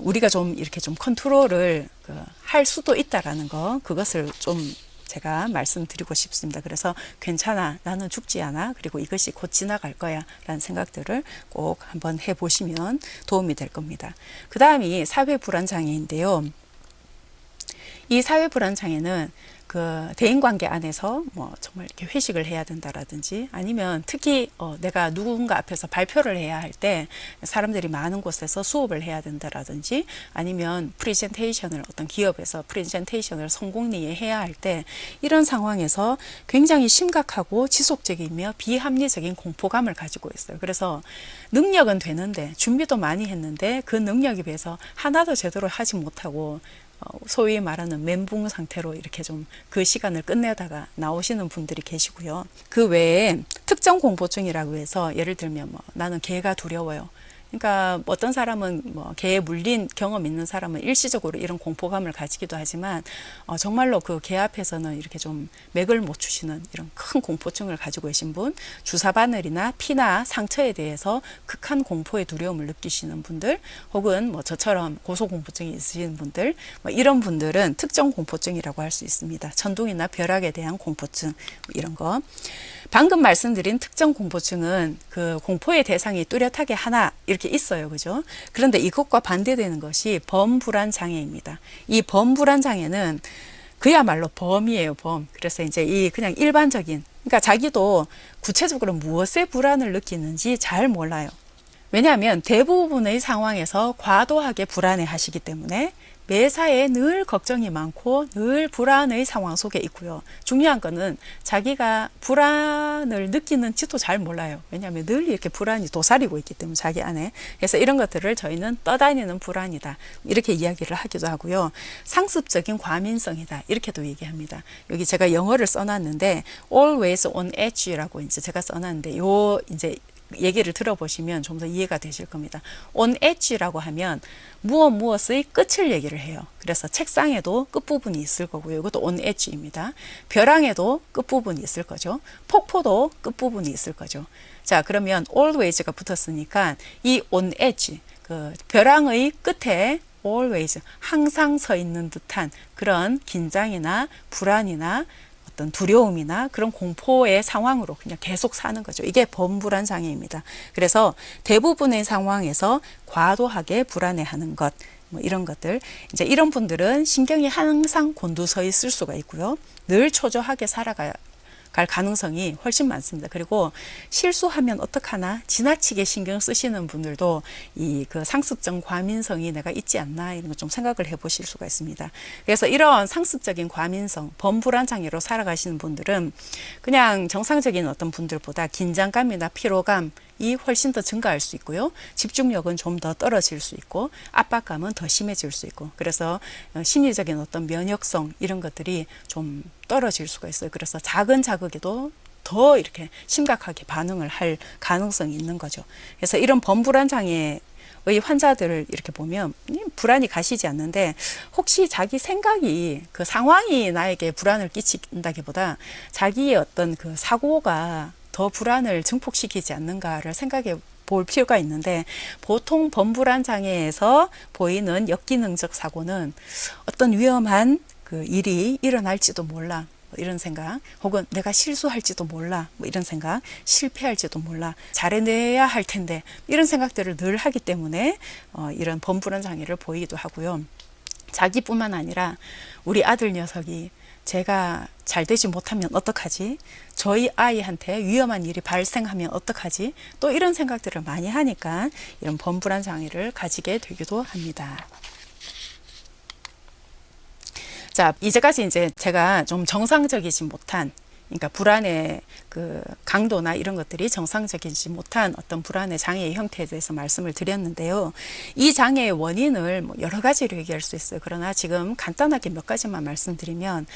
Speaker 2: 우리가 좀 이렇게 좀 컨트롤을 할 수도 있다라는 거 그것을 좀 제가 말씀드리고 싶습니다. 그래서 괜찮아, 나는 죽지 않아, 그리고 이것이 곧 지나갈 거야 라는 생각들을 꼭 한번 해보시면 도움이 될 겁니다. 그 다음이 사회불안장애인데요. 이 사회불안장애는 그 대인관계 안에서 뭐 정말 이렇게 회식을 해야 된다라든지 아니면 특히 내가 누군가 앞에서 발표를 해야 할 때 사람들이 많은 곳에서 수업을 해야 된다라든지 아니면 프레젠테이션을 어떤 기업에서 프레젠테이션을 성공리에 해야 할 때 이런 상황에서 굉장히 심각하고 지속적이며 비합리적인 공포감을 가지고 있어요. 그래서 능력은 되는데 준비도 많이 했는데 그 능력에 비해서 하나도 제대로 하지 못하고 소위 말하는 멘붕 상태로 이렇게 좀 그 시간을 끝내다가 나오시는 분들이 계시고요. 그 외에 특정 공포증이라고 해서 예를 들면 뭐 나는 개가 두려워요. 그러니까 어떤 사람은 뭐 개에 물린 경험 있는 사람은 일시적으로 이런 공포감을 가지기도 하지만 정말로 그 개 앞에서는 이렇게 좀 맥을 못 추시는 이런 큰 공포증을 가지고 계신 분, 주사 바늘이나 피나 상처에 대해서 극한 공포의 두려움을 느끼시는 분들, 혹은 뭐 저처럼 고소공포증이 있으신 분들, 뭐 이런 분들은 특정 공포증이라고 할 수 있습니다. 천둥이나 벼락에 대한 공포증 이런 거. 방금 말씀드린 특정 공포증은 그 공포의 대상이 뚜렷하게 하나 이렇게 있어요. 그죠? 그런데 이것과 반대되는 것이 범불안 장애입니다. 이 범불안 장애는 그야말로 범이에요, 범. 그래서 이제 이 그냥 일반적인, 그러니까 자기도 구체적으로 무엇에 불안을 느끼는지 잘 몰라요. 왜냐하면 대부분의 상황에서 과도하게 불안해 하시기 때문에 매사에 늘 걱정이 많고 늘 불안의 상황 속에 있고요. 중요한 거는 자기가 불안을 느끼는지도 잘 몰라요. 왜냐하면 늘 이렇게 불안이 도사리고 있기 때문에 자기 안에. 그래서 이런 것들을 저희는 떠다니는 불안이다. 이렇게 이야기를 하기도 하고요. 상습적인 과민성이다. 이렇게도 얘기합니다. 여기 제가 영어를 써놨는데 always on edge라고 이제 제가 써놨는데 요 이제 얘기를 들어보시면 좀 더 이해가 되실 겁니다. on edge라고 하면 무엇의 끝을 얘기를 해요. 그래서 책상에도 끝부분이 있을 거고요. 이것도 on edge입니다. 벼랑에도 끝부분이 있을 거죠. 폭포도 끝부분이 있을 거죠. 자, 그러면 always가 붙었으니까 이 on edge, 그 벼랑의 끝에 always, 항상 서 있는 듯한 그런 긴장이나 불안이나 어떤 두려움이나 그런 공포의 상황으로 그냥 계속 사는 거죠. 이게 범불안 장애입니다. 그래서 대부분의 상황에서 과도하게 불안해하는 것, 뭐 이런 것들, 이제 이런 분들은 신경이 항상 곤두서 있을 수가 있고요. 늘 초조하게 살아갈 가능성이 훨씬 많습니다. 그리고 실수하면 어떡하나 지나치게 신경 쓰시는 분들도 이 그 상습적 과민성이 내가 있지 않나 이런 거 좀 생각을 해보실 수가 있습니다. 그래서 이런 상습적인 과민성, 범불안 장애로 살아가시는 분들은 그냥 정상적인 어떤 분들보다 긴장감이나 피로감이 훨씬 더 증가할 수 있고요. 집중력은 좀 더 떨어질 수 있고 압박감은 더 심해질 수 있고 그래서 심리적인 어떤 면역성 이런 것들이 좀 떨어질 수가 있어요. 그래서 작은 자극에도 더 이렇게 심각하게 반응을 할 가능성이 있는 거죠. 그래서 이런 범불안 장애의 환자들을 이렇게 보면 불안이 가시지 않는데 혹시 자기 생각이 그 상황이 나에게 불안을 끼친다기보다 자기의 어떤 그 사고가 더 불안을 증폭시키지 않는가를 생각해 볼 필요가 있는데 보통 범불안 장애에서 보이는 역기능적 사고는 어떤 위험한 그 일이 일어날지도 몰라 뭐 이런 생각 혹은 내가 실수할지도 몰라 뭐 이런 생각 실패할지도 몰라 잘해내야 할 텐데 이런 생각들을 늘 하기 때문에 이런 범불안 장애를 보이기도 하고요. 자기뿐만 아니라 우리 아들 녀석이 제가 잘 되지 못하면 어떡하지? 저희 아이한테 위험한 일이 발생하면 어떡하지? 또 이런 생각들을 많이 하니까 이런 범불안 장애를 가지게 되기도 합니다. 자, 이제까지 이제 제가 좀 정상적이지 못한 그러니까 불안의 그 강도나 이런 것들이 정상적이지 못한 어떤 불안의 장애의 형태에 대해서 말씀을 드렸는데요. 이 장애의 원인을 뭐 여러 가지로 얘기할 수 있어요. 그러나 지금 간단하게 몇 가지만 말씀드리면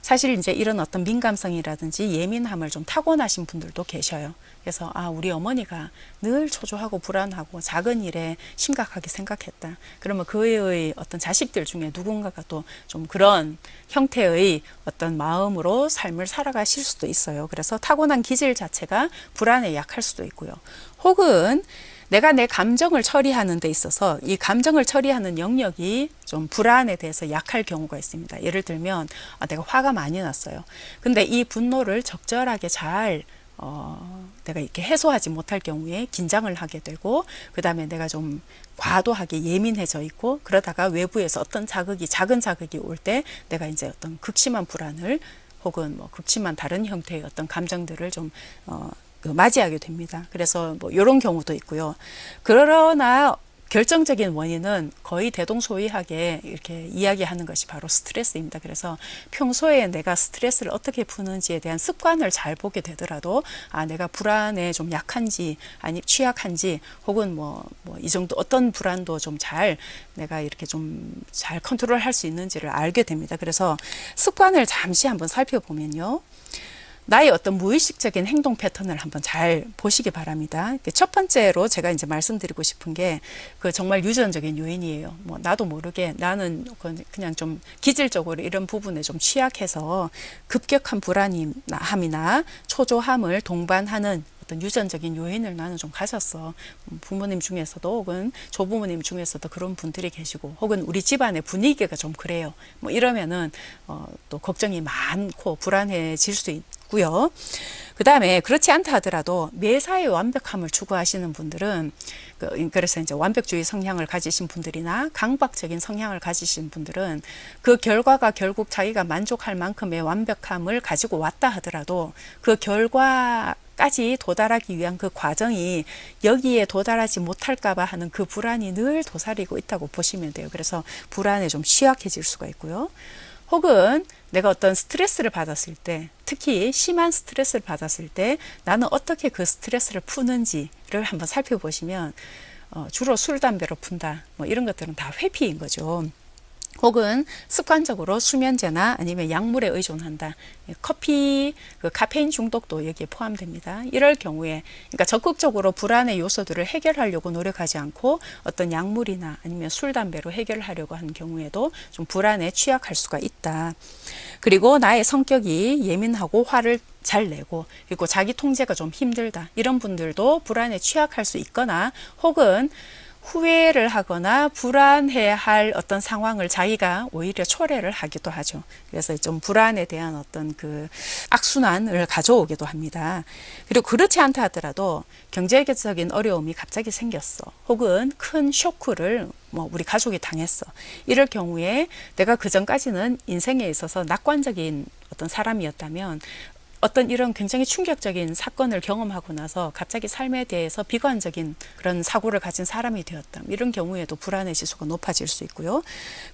Speaker 2: 사실 이제 이런 어떤 민감성이라든지 예민함을 좀 타고나신 분들도 계셔요. 그래서 우리 어머니가 늘 초조하고 불안하고 작은 일에 심각하게 생각했다. 그러면 그의 어떤 자식들 중에 누군가가 또 좀 그런 형태의 어떤 마음으로 삶을 살아가실 수도 있어요. 그래서 타고난 기질 자체가 불안에 약할 수도 있고요. 혹은 내가 내 감정을 처리하는 데 있어서 이 감정을 처리하는 영역이 좀 불안에 대해서 약할 경우가 있습니다. 예를 들면 내가 화가 많이 났어요. 근데 이 분노를 적절하게 잘 내가 이렇게 해소하지 못할 경우에 긴장을 하게 되고 그 다음에 내가 좀 과도하게 예민해져 있고 그러다가 외부에서 어떤 자극이 작은 자극이 올 때 내가 이제 어떤 극심한 불안을 혹은 뭐 극심한 다른 형태의 어떤 감정들을 좀 맞이하게 됩니다. 그래서 뭐 이런 경우도 있고요. 그러나 결정적인 원인은 거의 대동소이하게 이렇게 이야기하는 것이 바로 스트레스입니다. 그래서 평소에 내가 스트레스를 어떻게 푸는지에 대한 습관을 잘 보게 되더라도 내가 불안에 좀 약한지 아니 취약한지 혹은 뭐 이 정도 어떤 불안도 좀 잘 내가 이렇게 좀 잘 컨트롤할 수 있는지를 알게 됩니다. 그래서 습관을 잠시 한번 살펴보면요. 나의 어떤 무의식적인 행동 패턴을 한번 잘 보시기 바랍니다. 첫 번째로 제가 이제 말씀드리고 싶은 게 그 정말 유전적인 요인이에요. 뭐 나도 모르게 나는 그냥 좀 기질적으로 이런 부분에 좀 취약해서 급격한 불안함이나 초조함을 동반하는 어떤 유전적인 요인을 나는 좀 가졌어. 부모님 중에서도 혹은 조부모님 중에서도 그런 분들이 계시고 혹은 우리 집안의 분위기가 좀 그래요. 뭐 이러면은 또 걱정이 많고 불안해질 수 있고요. 그 다음에 그렇지 않다 하더라도 매사에 완벽함을 추구하시는 분들은 그래서 이제 완벽주의 성향을 가지신 분들이나 강박적인 성향을 가지신 분들은 그 결과가 결국 자기가 만족할 만큼의 완벽함을 가지고 왔다 하더라도 그 결과까지 도달하기 위한 그 과정이 여기에 도달하지 못할까봐 하는 그 불안이 늘 도사리고 있다고 보시면 돼요. 그래서 불안에 좀 취약해질 수가 있고요. 혹은 내가 어떤 스트레스를 받았을 때, 특히 심한 스트레스를 받았을 때 나는 어떻게 그 스트레스를 푸는지를 한번 살펴보시면 주로 술, 담배로 푼다. 뭐 이런 것들은 다 회피인 거죠. 혹은 습관적으로 수면제나 아니면 약물에 의존한다. 커피, 그 카페인 중독도 여기에 포함됩니다. 이럴 경우에, 그러니까 적극적으로 불안의 요소들을 해결하려고 노력하지 않고 어떤 약물이나 아니면 술, 담배로 해결하려고 하는 경우에도 좀 불안에 취약할 수가 있다. 그리고 나의 성격이 예민하고 화를 잘 내고, 그리고 자기 통제가 좀 힘들다. 이런 분들도 불안에 취약할 수 있거나, 혹은 후회를 하거나 불안해할 어떤 상황을 자기가 오히려 초래를 하기도 하죠. 그래서 좀 불안에 대한 어떤 그 악순환을 가져오기도 합니다. 그리고 그렇지 않다 하더라도 경제적인 어려움이 갑자기 생겼어. 혹은 큰 쇼크를 우리 가족이 당했어. 이럴 경우에 내가 그 전까지는 인생에 있어서 낙관적인 어떤 사람이었다면 어떤 이런 굉장히 충격적인 사건을 경험하고 나서 갑자기 삶에 대해서 비관적인 그런 사고를 가진 사람이 되었다. 이런 경우에도 불안의 지수가 높아질 수 있고요.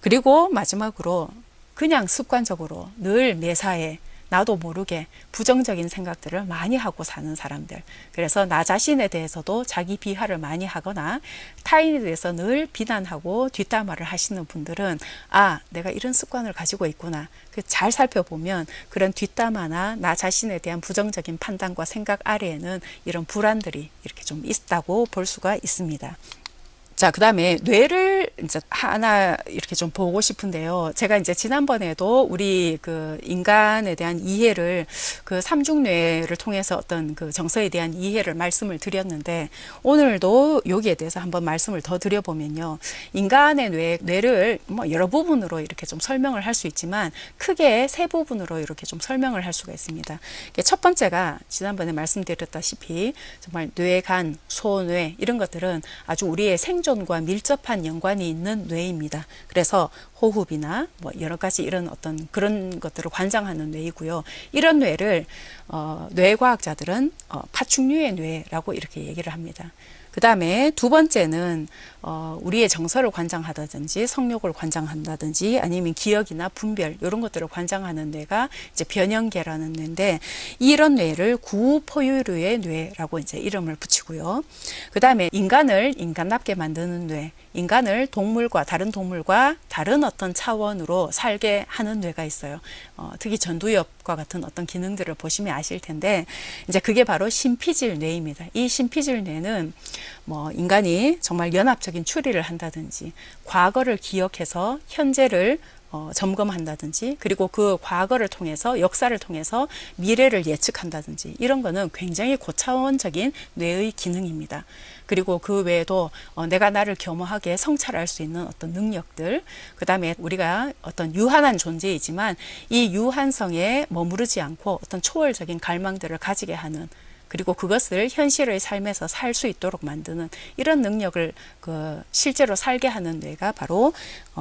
Speaker 2: 그리고 마지막으로 그냥 습관적으로 늘 매사에 나도 모르게 부정적인 생각들을 많이 하고 사는 사람들. 그래서 나 자신에 대해서도 자기 비하를 많이 하거나 타인에 대해서 늘 비난하고 뒷담화를 하시는 분들은 아, 내가 이런 습관을 가지고 있구나. 잘 살펴보면 그런 뒷담화나 나 자신에 대한 부정적인 판단과 생각 아래에는 이런 불안들이 이렇게 좀 있다고 볼 수가 있습니다. 자, 그 다음에 뇌를 이제 하나 이렇게 좀 보고 싶은데요. 제가 이제 지난번에도 우리 그 인간에 대한 이해를 그 삼중뇌를 통해서 어떤 그 정서에 대한 이해를 말씀을 드렸는데 오늘도 여기에 대해서 한번 말씀을 더 드려보면요. 인간의 뇌를 뭐 여러 부분으로 이렇게 좀 설명을 할 수 있지만 크게 세 부분으로 이렇게 좀 설명을 할 수가 있습니다. 첫 번째가 지난번에 말씀드렸다시피 정말 뇌, 간, 소, 뇌 이런 것들은 아주 우리의 생존과 밀접한 연관이 있는 뇌입니다. 그래서 호흡이나 뭐 여러 가지 이런 어떤 그런 것들을 관장하는 뇌이고요. 이런 뇌를 뇌과학자들은 파충류의 뇌라고 이렇게 얘기를 합니다. 그 다음에 두 번째는 우리의 정서를 관장하다든지 성욕을 관장한다든지 아니면 기억이나 분별 이런 것들을 관장하는 뇌가 이제 변형계라는 뇌인데 이런 뇌를 구포유류의 뇌라고 이제 이름을 붙이고요. 그 다음에 인간을 인간답게 만드는 뇌, 인간을 동물과 다른 어떤 차원으로 살게 하는 뇌가 있어요. 특히 전두엽과 같은 어떤 기능들을 보시면 아실 텐데 이제 그게 바로 심피질 뇌입니다. 이 심피질 뇌는 뭐 인간이 정말 연합적인 추리를 한다든지 과거를 기억해서 현재를 점검한다든지 그리고 그 과거를 통해서 역사를 통해서 미래를 예측한다든지 이런 거는 굉장히 고차원적인 뇌의 기능입니다. 그리고 그 외에도 내가 나를 겸허하게 성찰할 수 있는 어떤 능력들, 그 다음에 우리가 어떤 유한한 존재이지만 이 유한성에 머무르지 않고 어떤 초월적인 갈망들을 가지게 하는 그리고 그것을 현실의 삶에서 살 수 있도록 만드는 이런 능력을 실제로 살게 하는 뇌가 바로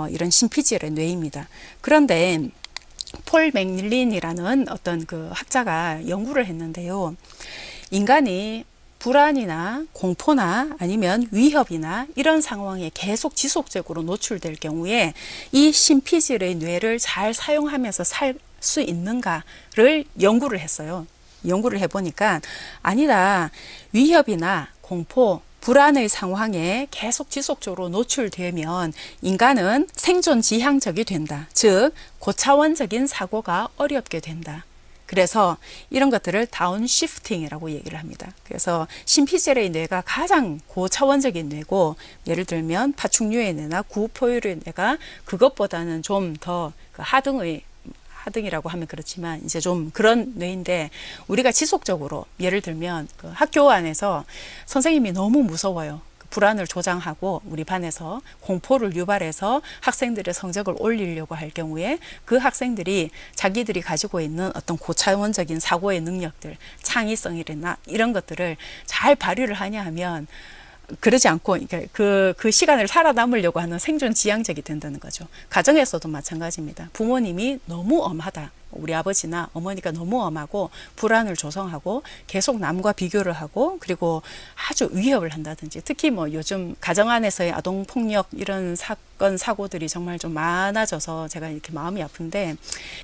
Speaker 2: 이런 심피질의 뇌입니다. 그런데 폴 맥릴린이라는 어떤 그 학자가 연구를 했는데요. 인간이 불안이나 공포나 아니면 위협이나 이런 상황에 계속 지속적으로 노출될 경우에 이 심피질의 뇌를 잘 사용하면서 살 수 있는가를 연구를 했어요. 연구를 해보니까 아니다. 위협이나 공포, 불안의 상황에 계속 지속적으로 노출되면 인간은 생존 지향적이 된다. 즉 고차원적인 사고가 어렵게 된다. 그래서 이런 것들을 다운시프팅이라고 얘기를 합니다. 그래서 심피젤의 뇌가 가장 고차원적인 뇌고 예를 들면 파충류의 뇌나 구포유류의 뇌가 그것보다는 좀 더 하등이라고 하면 그렇지만 이제 좀 그런 뇌인데 우리가 지속적으로 예를 들면 그 학교 안에서 선생님이 너무 무서워요. 불안을 조장하고 우리 반에서 공포를 유발해서 학생들의 성적을 올리려고 할 경우에 그 학생들이 자기들이 가지고 있는 어떤 고차원적인 사고의 능력들, 창의성이나 이런 것들을 잘 발휘를 하냐 하면 그러지 않고 그 시간을 살아남으려고 하는 생존 지향적이 된다는 거죠. 가정에서도 마찬가지입니다. 부모님이 너무 엄하다. 우리 아버지나 어머니가 너무 엄하고 불안을 조성하고 계속 남과 비교를 하고 그리고 아주 위협을 한다든지 특히 뭐 요즘 가정 안에서의 아동 폭력 이런 사건 사고들이 정말 좀 많아져서 제가 이렇게 마음이 아픈데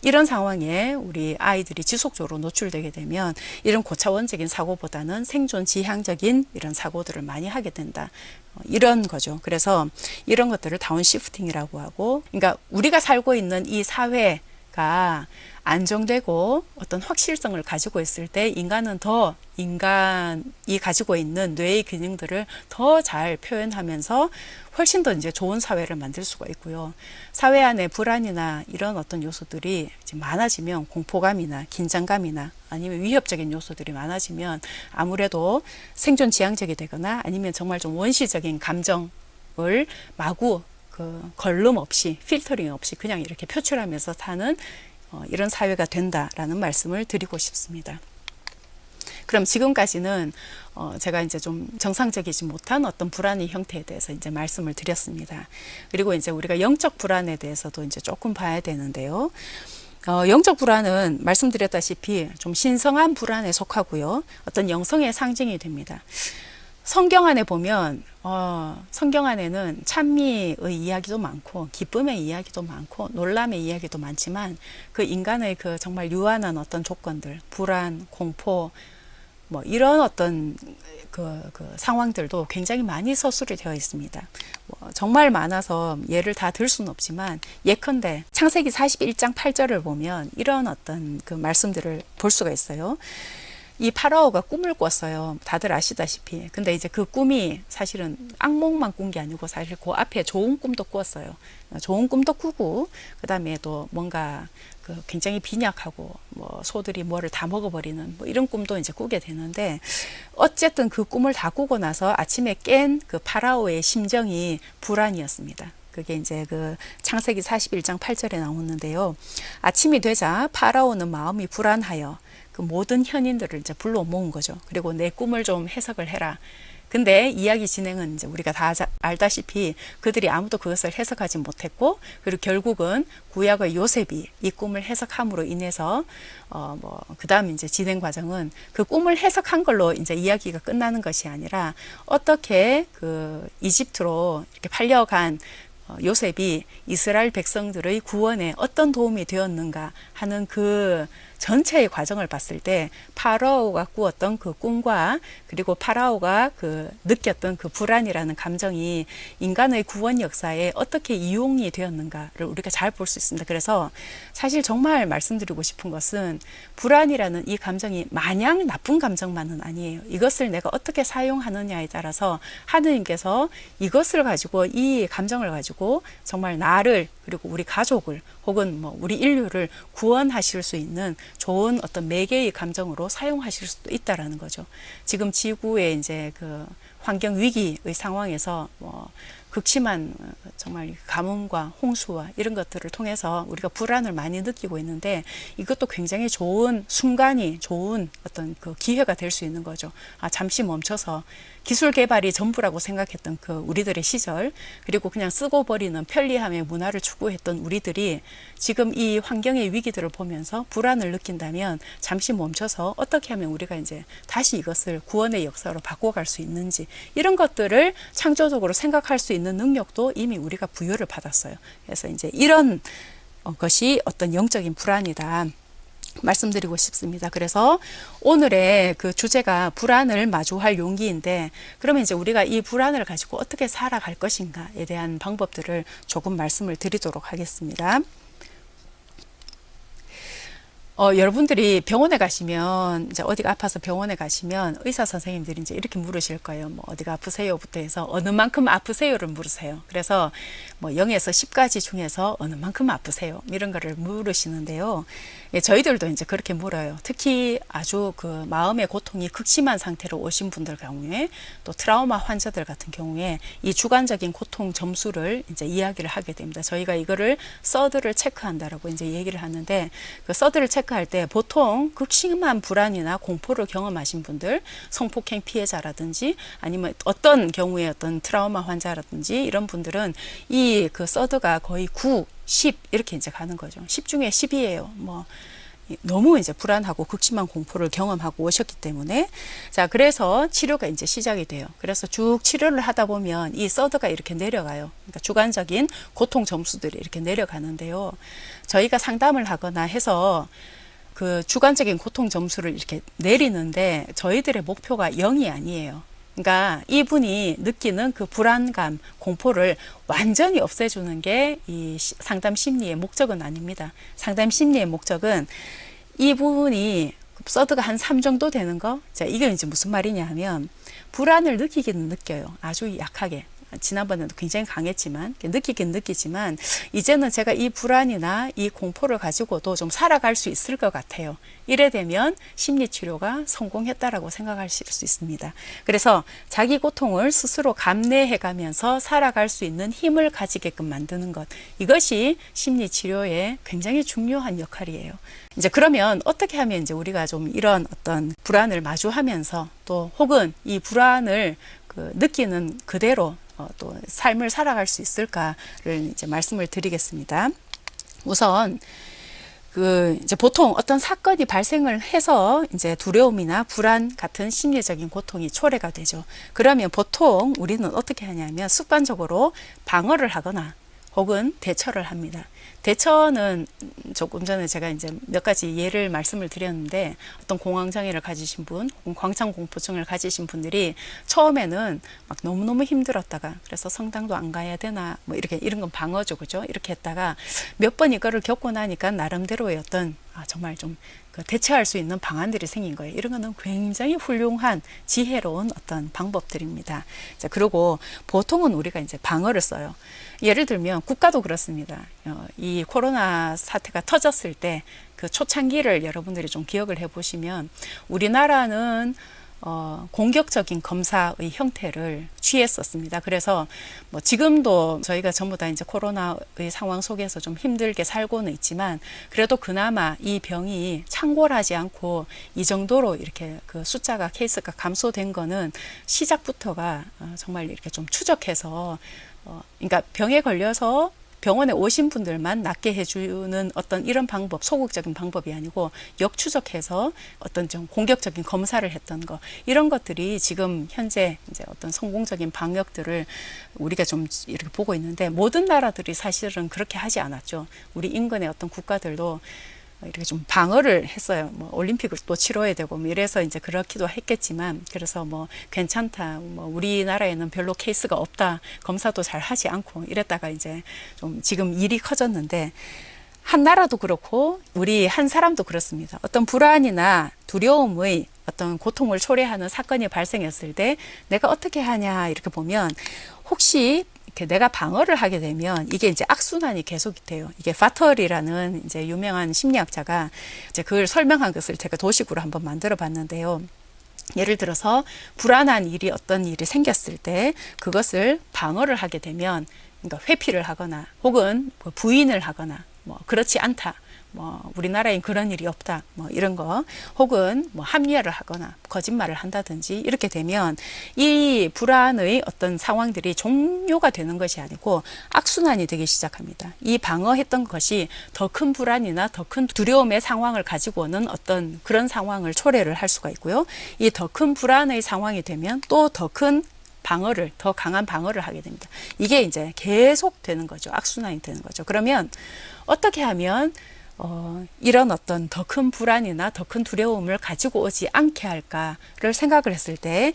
Speaker 2: 이런 상황에 우리 아이들이 지속적으로 노출되게 되면 이런 고차원적인 사고보다는 생존 지향적인 이런 사고들을 많이 하게 된다. 이런 거죠. 그래서 이런 것들을 다운시프팅이라고 하고, 그러니까 우리가 살고 있는 이 사회가 안정되고 어떤 확실성을 가지고 있을 때 인간은 더 인간이 가지고 있는 뇌의 기능들을 더 잘 표현하면서 훨씬 더 이제 좋은 사회를 만들 수가 있고요. 사회 안에 불안이나 이런 어떤 요소들이 이제 많아지면, 공포감이나 긴장감이나 아니면 위협적인 요소들이 많아지면 아무래도 생존 지향적이 되거나 아니면 정말 좀 원시적인 감정을 마구 그 걸름 없이, 필터링 없이 그냥 이렇게 표출하면서 사는 이런 사회가 된다라는 말씀을 드리고 싶습니다. 그럼 지금까지는 제가 이제 좀 정상적이지 못한 어떤 불안의 형태에 대해서 이제 말씀을 드렸습니다. 그리고 이제 우리가 영적 불안에 대해서도 이제 조금 봐야 되는데요. 영적 불안은 말씀드렸다시피 좀 신성한 불안에 속하고요. 어떤 영성의 상징이 됩니다. 성경 안에 보면 성경 안에는 찬미의 이야기도 많고 기쁨의 이야기도 많고 놀람의 이야기도 많지만 그 인간의 그 정말 유한한 어떤 조건들, 불안, 공포 뭐 이런 어떤 그 상황들도 굉장히 많이 서술이 되어 있습니다. 정말 많아서 예를 다 들 수는 없지만 예컨대 창세기 41장 8절을 보면 이런 어떤 그 말씀들을 볼 수가 있어요. 이 파라오가 꿈을 꿨어요. 다들 아시다시피. 근데 이제 그 꿈이 사실은 악몽만 꾼 게 아니고 사실 그 앞에 좋은 꿈도 꿨어요. 좋은 꿈도 꾸고 그다음에 또 뭔가 그 굉장히 빈약하고 뭐 소들이 뭐를 다 먹어버리는 뭐 이런 꿈도 이제 꾸게 되는데 어쨌든 그 꿈을 다 꾸고 나서 아침에 깬 그 파라오의 심정이 불안이었습니다. 그게 이제 그 창세기 41장 8절에 나오는데요. 아침이 되자 파라오는 마음이 불안하여 그 모든 현인들을 이제 불러 모은 거죠. 그리고 내 꿈을 좀 해석을 해라. 근데 이야기 진행은 이제 우리가 다 알다시피 그들이 아무도 그것을 해석하지 못했고, 그리고 결국은 구약의 요셉이 이 꿈을 해석함으로 인해서 그다음 이제 진행 과정은 그 꿈을 해석한 걸로 이제 이야기가 끝나는 것이 아니라 어떻게 그 이집트로 이렇게 팔려간 요셉이 이스라엘 백성들의 구원에 어떤 도움이 되었는가 하는 그 전체의 과정을 봤을 때 파라오가 꾸었던 그 꿈과 그리고 파라오가 그 느꼈던 그 불안이라는 감정이 인간의 구원 역사에 어떻게 이용이 되었는가를 우리가 잘 볼 수 있습니다. 그래서 사실 정말 말씀드리고 싶은 것은 불안이라는 이 감정이 마냥 나쁜 감정만은 아니에요. 이것을 내가 어떻게 사용하느냐에 따라서 하느님께서 이것을 가지고, 이 감정을 가지고 정말 나를 그리고 우리 가족을 혹은 뭐 우리 인류를 구원하실 수 있는 좋은 어떤 매개의 감정으로 사용하실 수도 있다라는 거죠. 지금 지구의 이제 그 환경 위기의 상황에서 뭐 극심한 정말 가뭄과 홍수와 이런 것들을 통해서 우리가 불안을 많이 느끼고 있는데 이것도 굉장히 좋은 순간이, 좋은 어떤 그 기회가 될 수 있는 거죠. 잠시 멈춰서 기술 개발이 전부라고 생각했던 그 우리들의 시절, 그리고 그냥 쓰고 버리는 편리함의 문화를 추구했던 우리들이 지금 이 환경의 위기들을 보면서 불안을 느낀다면 잠시 멈춰서 어떻게 하면 우리가 이제 다시 이것을 구원의 역사로 바꿔갈 수 있는지, 이런 것들을 창조적으로 생각할 수 있는 능력도 이미 우리가 부여를 받았어요. 그래서 이제 이런 것이 어떤 영적인 불안이다 말씀드리고 싶습니다. 그래서 오늘의 그 주제가 불안을 마주할 용기인데, 그러면 이제 우리가 이 불안을 가지고 어떻게 살아갈 것인가에 대한 방법들을 조금 말씀을 드리도록 하겠습니다. 여러분들이 병원에 가시면, 이제 어디가 아파서 병원에 가시면 의사 선생님들이 이제 이렇게 물으실 거예요. 뭐 어디가 아프세요부터 해서 어느 만큼 아프세요를 물으세요. 그래서 뭐 0에서 10까지 중에서 어느 만큼 아프세요, 이런 거를 물으시는데요. 예, 저희들도 이제 그렇게 물어요. 특히 아주 그 마음의 고통이 극심한 상태로 오신 분들 경우에, 또 트라우마 환자들 같은 경우에 이 주관적인 고통 점수를 이제 이야기를 하게 됩니다. 저희가 이거를 서드를 체크한다라고 이제 얘기를 하는데, 그 서드를 체크할 때 보통 극심한 불안이나 공포를 경험하신 분들, 성폭행 피해자라든지 아니면 어떤 경우에 어떤 트라우마 환자라든지 이런 분들은 이 그 서드가 거의 9, 10 이렇게 이제 가는 거죠. 10 중에 10이에요. 뭐 너무 이제 불안하고 극심한 공포를 경험하고 오셨기 때문에, 자, 그래서 치료가 이제 시작이 돼요. 그래서 쭉 치료를 하다 보면 이 서드가 이렇게 내려가요. 그러니까 주관적인 고통 점수들이 이렇게 내려가는데요. 저희가 상담을 하거나 해서 그 주관적인 고통 점수를 이렇게 내리는데 저희들의 목표가 0이 아니에요. 그러니까 이분이 느끼는 그 불안감, 공포를 완전히 없애주는 게 이 상담 심리의 목적은 아닙니다. 상담 심리의 목적은 이분이 서드가 한 3 정도 되는 거. 자, 이게 이제 무슨 말이냐 하면 불안을 느끼기는 느껴요. 아주 약하게. 지난번에도 굉장히 강했지만 느끼긴 느끼지만 이제는 제가 이 불안이나 이 공포를 가지고도 좀 살아갈 수 있을 것 같아요. 이래 되면 심리치료가 성공했다라고 생각하실 수 있습니다. 그래서 자기 고통을 스스로 감내해 가면서 살아갈 수 있는 힘을 가지게끔 만드는 것, 이것이 심리치료의 굉장히 중요한 역할이에요. 이제 그러면 어떻게 하면 이제 우리가 좀 이런 어떤 불안을 마주하면서 또 혹은 이 불안을 느끼는 그대로 또 삶을 살아갈 수 있을까를 이제 말씀을 드리겠습니다. 우선 이제 보통 어떤 사건이 발생을 해서 이제 두려움이나 불안 같은 심리적인 고통이 초래가 되죠. 그러면 보통 우리는 어떻게 하냐면 습관적으로 방어를 하거나 혹은 대처를 합니다. 대처는 조금 전에 제가 이제 몇 가지 예를 말씀을 드렸는데 어떤 공황장애를 가지신 분, 혹은 광창공포증을 가지신 분들이 처음에는 막 너무너무 힘들었다가 그래서 성당도 안 가야 되나 뭐 이렇게 이런 건 방어죠, 그죠? 이렇게 했다가 몇 번 이거를 겪고 나니까 나름대로의 어떤 정말 좀 대처할 수 있는 방안들이 생긴 거예요. 이런 거는 굉장히 훌륭한 지혜로운 어떤 방법들입니다. 자, 그리고 보통은 우리가 이제 방어를 써요. 예를 들면 국가도 그렇습니다. 이 코로나 사태가 터졌을 때 그 초창기를 여러분들이 좀 기억을 해보시면 우리나라는 공격적인 검사의 형태를 취했었습니다. 그래서 뭐 지금도 저희가 전부 다 이제 코로나의 상황 속에서 좀 힘들게 살고는 있지만 그래도 그나마 이 병이 창궐하지 않고 이 정도로 이렇게 그 숫자가 케이스가 감소된 거는 시작부터가 정말 이렇게 좀 추적해서 그러니까 병에 걸려서 병원에 오신 분들만 낫게 해주는 어떤 이런 방법, 소극적인 방법이 아니고 역추적해서 어떤 좀 공격적인 검사를 했던 거, 이런 것들이 지금 현재 이제 어떤 성공적인 방역들을 우리가 좀 이렇게 보고 있는데 모든 나라들이 사실은 그렇게 하지 않았죠. 우리 인근의 어떤 국가들도 이렇게 좀 방어를 했어요. 뭐 올림픽을 또 치러야 되고 뭐 이래서 이제 그렇기도 했겠지만 그래서 뭐 괜찮다. 뭐 우리나라에는 별로 케이스가 없다. 검사도 잘 하지 않고 이랬다가 이제 좀 지금 일이 커졌는데 한 나라도 그렇고 우리 한 사람도 그렇습니다. 어떤 불안이나 두려움의 어떤 고통을 초래하는 사건이 발생했을 때 내가 어떻게 하냐 이렇게 보면 혹시 내가 방어를 하게 되면 이게 이제 악순환이 계속이 돼요. 이게 파털이라는 이제 유명한 심리학자가 이제 그걸 설명한 것을 제가 도식으로 한번 만들어 봤는데요. 예를 들어서 불안한 일이 어떤 일이 생겼을 때 그것을 방어를 하게 되면 그러니까 회피를 하거나 혹은 부인을 하거나 뭐 그렇지 않다. 뭐 우리나라엔 그런 일이 없다. 뭐 이런 거 혹은 뭐 합리화를 하거나 거짓말을 한다든지 이렇게 되면 이 불안의 어떤 상황들이 종료가 되는 것이 아니고 악순환이 되기 시작합니다. 이 방어했던 것이 더 큰 불안이나 더 큰 두려움의 상황을 가지고 오는 어떤 그런 상황을 초래를 할 수가 있고요. 이 더 큰 불안의 상황이 되면 또 더 큰 방어를, 더 강한 방어를 하게 됩니다. 이게 이제 계속 되는 거죠. 악순환이 되는 거죠. 그러면 어떻게 하면 이런 어떤 더 큰 불안이나 더 큰 두려움을 가지고 오지 않게 할까를 생각을 했을 때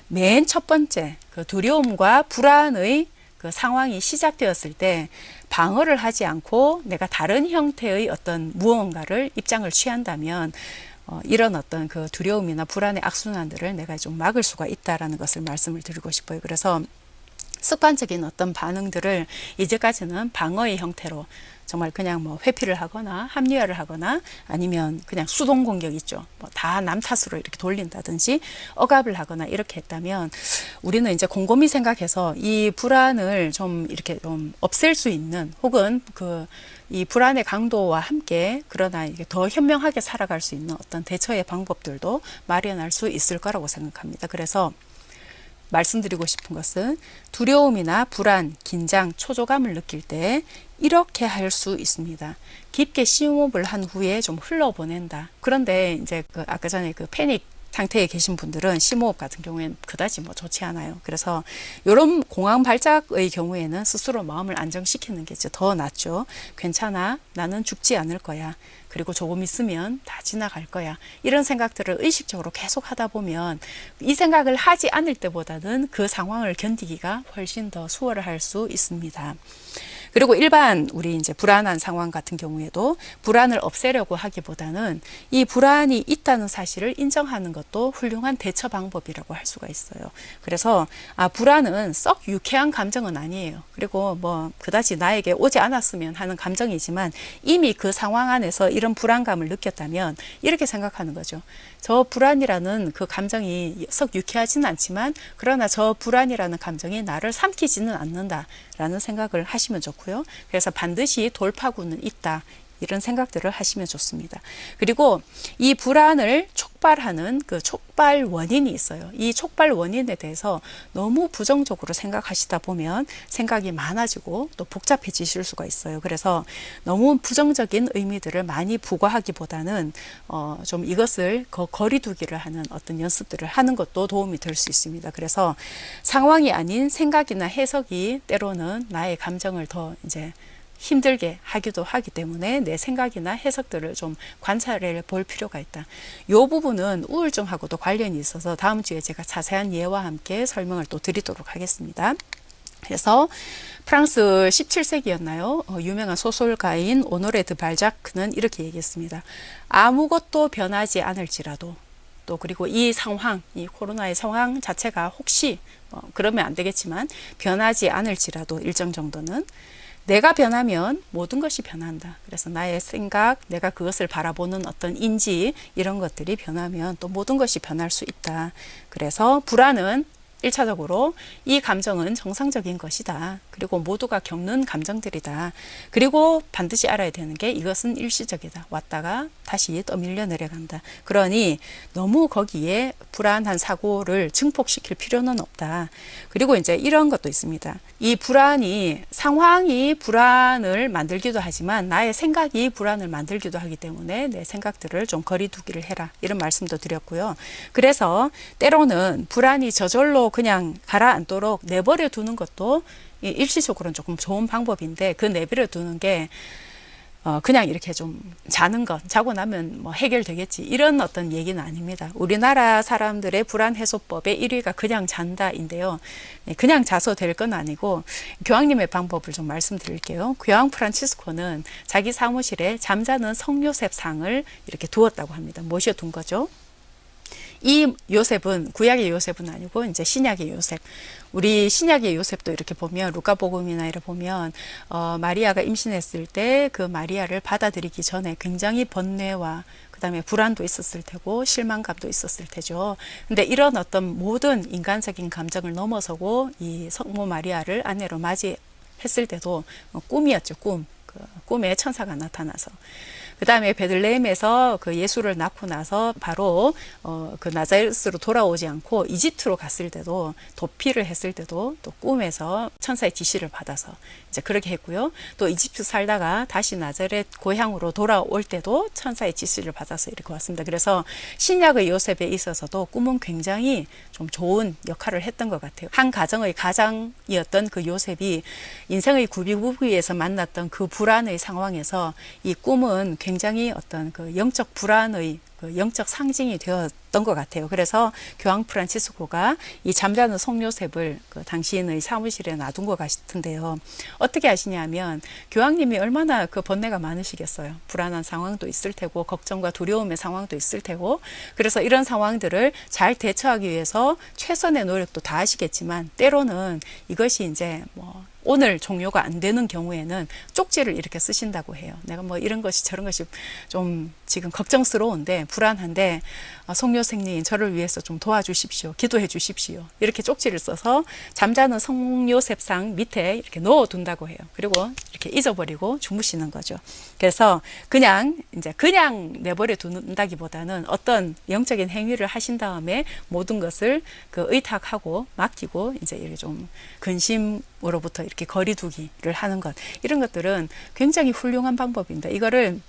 Speaker 2: 맨 첫 번째 그 두려움과 불안의 그 상황이 시작되었을 때 방어를 하지 않고 내가 다른 형태의 어떤 무언가를 입장을 취한다면 이런 어떤 그 두려움이나 불안의 악순환들을 내가 좀 막을 수가 있다라는 것을 말씀을 드리고 싶어요. 그래서 습관적인 어떤 반응들을 이제까지는 방어의 형태로 정말 그냥 뭐 회피를 하거나 합리화를 하거나 아니면 그냥 수동 공격 있죠. 뭐 다 남 탓으로 이렇게 돌린다든지 억압을 하거나 이렇게 했다면 우리는 이제 곰곰이 생각해서 이 불안을 좀 이렇게 좀 없앨 수 있는 혹은 이 불안의 강도와 함께 그러나 이게 더 현명하게 살아갈 수 있는 어떤 대처의 방법들도 마련할 수 있을 거라고 생각합니다. 그래서 말씀드리고 싶은 것은 두려움이나 불안, 긴장, 초조감을 느낄 때 이렇게 할 수 있습니다. 깊게 심호흡을 한 후에 좀 흘러보낸다. 그런데 이제 아까 전에 그 패닉 상태에 계신 분들은 심호흡 같은 경우에는 그다지 뭐 좋지 않아요. 그래서 이런 공황 발작의 경우에는 스스로 마음을 안정시키는 게 이제 더 낫죠. 괜찮아. 나는 죽지 않을 거야. 그리고 조금 있으면 다 지나갈 거야. 이런 생각들을 의식적으로 계속 하다 보면 이 생각을 하지 않을 때보다는 그 상황을 견디기가 훨씬 더 수월할 수 있습니다. 그리고 일반 우리 이제 불안한 상황 같은 경우에도 불안을 없애려고 하기보다는 이 불안이 있다는 사실을 인정하는 것도 훌륭한 대처 방법이라고 할 수가 있어요. 그래서 불안은 썩 유쾌한 감정은 아니에요. 그리고 뭐 그다지 나에게 오지 않았으면 하는 감정이지만 이미 그 상황 안에서 이런 불안감을 느꼈다면 이렇게 생각하는 거죠. 저 불안이라는 그 감정이 썩 유쾌하지는 않지만 그러나 저 불안이라는 감정이 나를 삼키지는 않는다라는 생각을 하시면 좋고요. 그래서 반드시 돌파구는 있다. 이런 생각들을 하시면 좋습니다. 그리고 이 불안을 촉발하는 그 촉발 원인이 있어요. 이 촉발 원인에 대해서 너무 부정적으로 생각하시다 보면 생각이 많아지고 또 복잡해지실 수가 있어요. 그래서 너무 부정적인 의미들을 많이 부과하기보다는 좀 이것을 거리두기를 하는 어떤 연습들을 하는 것도 도움이 될 수 있습니다. 그래서 상황이 아닌 생각이나 해석이 때로는 나의 감정을 더 이제 힘들게 하기도 하기 때문에 내 생각이나 해석들을 좀 관찰해 볼 필요가 있다. 이 부분은 우울증하고도 관련이 있어서 다음 주에 제가 자세한 예와 함께 설명을 또 드리도록 하겠습니다. 그래서 프랑스 17세기였나요? 유명한 소설가인 오노레 드 발자크는 이렇게 얘기했습니다. 아무것도 변하지 않을지라도 또 그리고 이 상황, 이 코로나의 상황 자체가 혹시 그러면 안 되겠지만 변하지 않을지라도 일정 정도는 내가 변하면 모든 것이 변한다. 그래서 나의 생각, 내가 그것을 바라보는 어떤 인지 이런 것들이 변하면 또 모든 것이 변할 수 있다. 그래서 불안은 1차적으로 이 감정은 정상적인 것이다. 그리고 모두가 겪는 감정들이다. 그리고 반드시 알아야 되는 게 이것은 일시적이다. 왔다가 다시 떠밀려 내려간다. 그러니 너무 거기에 불안한 사고를 증폭시킬 필요는 없다. 그리고 이제 이런 것도 있습니다. 이 불안이 상황이 불안을 만들기도 하지만 나의 생각이 불안을 만들기도 하기 때문에 내 생각들을 좀 거리두기를 해라. 이런 말씀도 드렸고요. 그래서 때로는 불안이 저절로 그냥 가라앉도록 내버려 두는 것도 일시적으로는 조금 좋은 방법인데 그 내버려 두는 게 그냥 이렇게 좀 자는 것, 자고 나면 뭐 해결되겠지 이런 어떤 얘기는 아닙니다. 우리나라 사람들의 불안 해소법의 1위가 그냥 잔다인데요. 그냥 자서 될 건 아니고 교황님의 방법을 좀 말씀드릴게요. 교황 프란치스코는 자기 사무실에 잠자는 성요셉 상을 이렇게 두었다고 합니다. 모셔둔 거죠. 이 요셉은 구약의 요셉은 아니고 이제 신약의 요셉. 우리 신약의 요셉도 이렇게 보면 루카복음이나 이렇게 보면 마리아가 임신했을 때 그 마리아를 받아들이기 전에 굉장히 번뇌와 그다음에 불안도 있었을 테고 실망감도 있었을 테죠. 근데 이런 어떤 모든 인간적인 감정을 넘어서고 이 성모 마리아를 아내로 맞이했을 때도 꿈이었죠. 꿈에 천사가 나타나서. 그 다음에 베들레헴에서 그 예수를 낳고 나서 바로 그 나자렛으로 돌아오지 않고 이집트로 갔을 때도 도피를 했을 때도 또 꿈에서 천사의 지시를 받아서 이제 그렇게 했고요. 또 이집트 살다가 다시 나자렛 고향으로 돌아올 때도 천사의 지시를 받아서 이렇게 왔습니다. 그래서 신약의 요셉에 있어서도 꿈은 굉장히 좀 좋은 역할을 했던 것 같아요. 한 가정의 가장이었던 그 요셉이 인생의 구비구비에서 만났던 그 불안의 상황에서 이 꿈은 굉장히 어떤 그 영적 불안의 그 영적 상징이 되었던 것 같아요. 그래서 교황 프란치스코가 이 잠자는 성요셉을 그 당신의 사무실에 놔둔 것 같은데요. 어떻게 하시냐면 교황님이 얼마나 그 번뇌가 많으시겠어요. 불안한 상황도 있을 테고 걱정과 두려움의 상황도 있을 테고 그래서 이런 상황들을 잘 대처하기 위해서 최선의 노력도 다 하시겠지만 때로는 이것이 이제 뭐 오늘 종료가 안 되는 경우에는 쪽지를 이렇게 쓰신다고 해요. 내가 뭐 이런 것이 저런 것이 좀 지금 걱정스러운데 불안한데 성요셉님 저를 위해서 좀 도와주십시오. 기도해 주십시오. 이렇게 쪽지를 써서 잠자는 성요셉상 밑에 이렇게 넣어둔다고 해요. 그리고 이렇게 잊어버리고 주무시는 거죠. 그래서 그냥 내버려 둔다기보다는 어떤 영적인 행위를 하신 다음에 모든 것을 그 의탁하고 맡기고 이제 이렇게 좀 근심으로부터 이렇게 거리두기를 하는 것 이런 것들은 굉장히 훌륭한 방법입니다. 이거를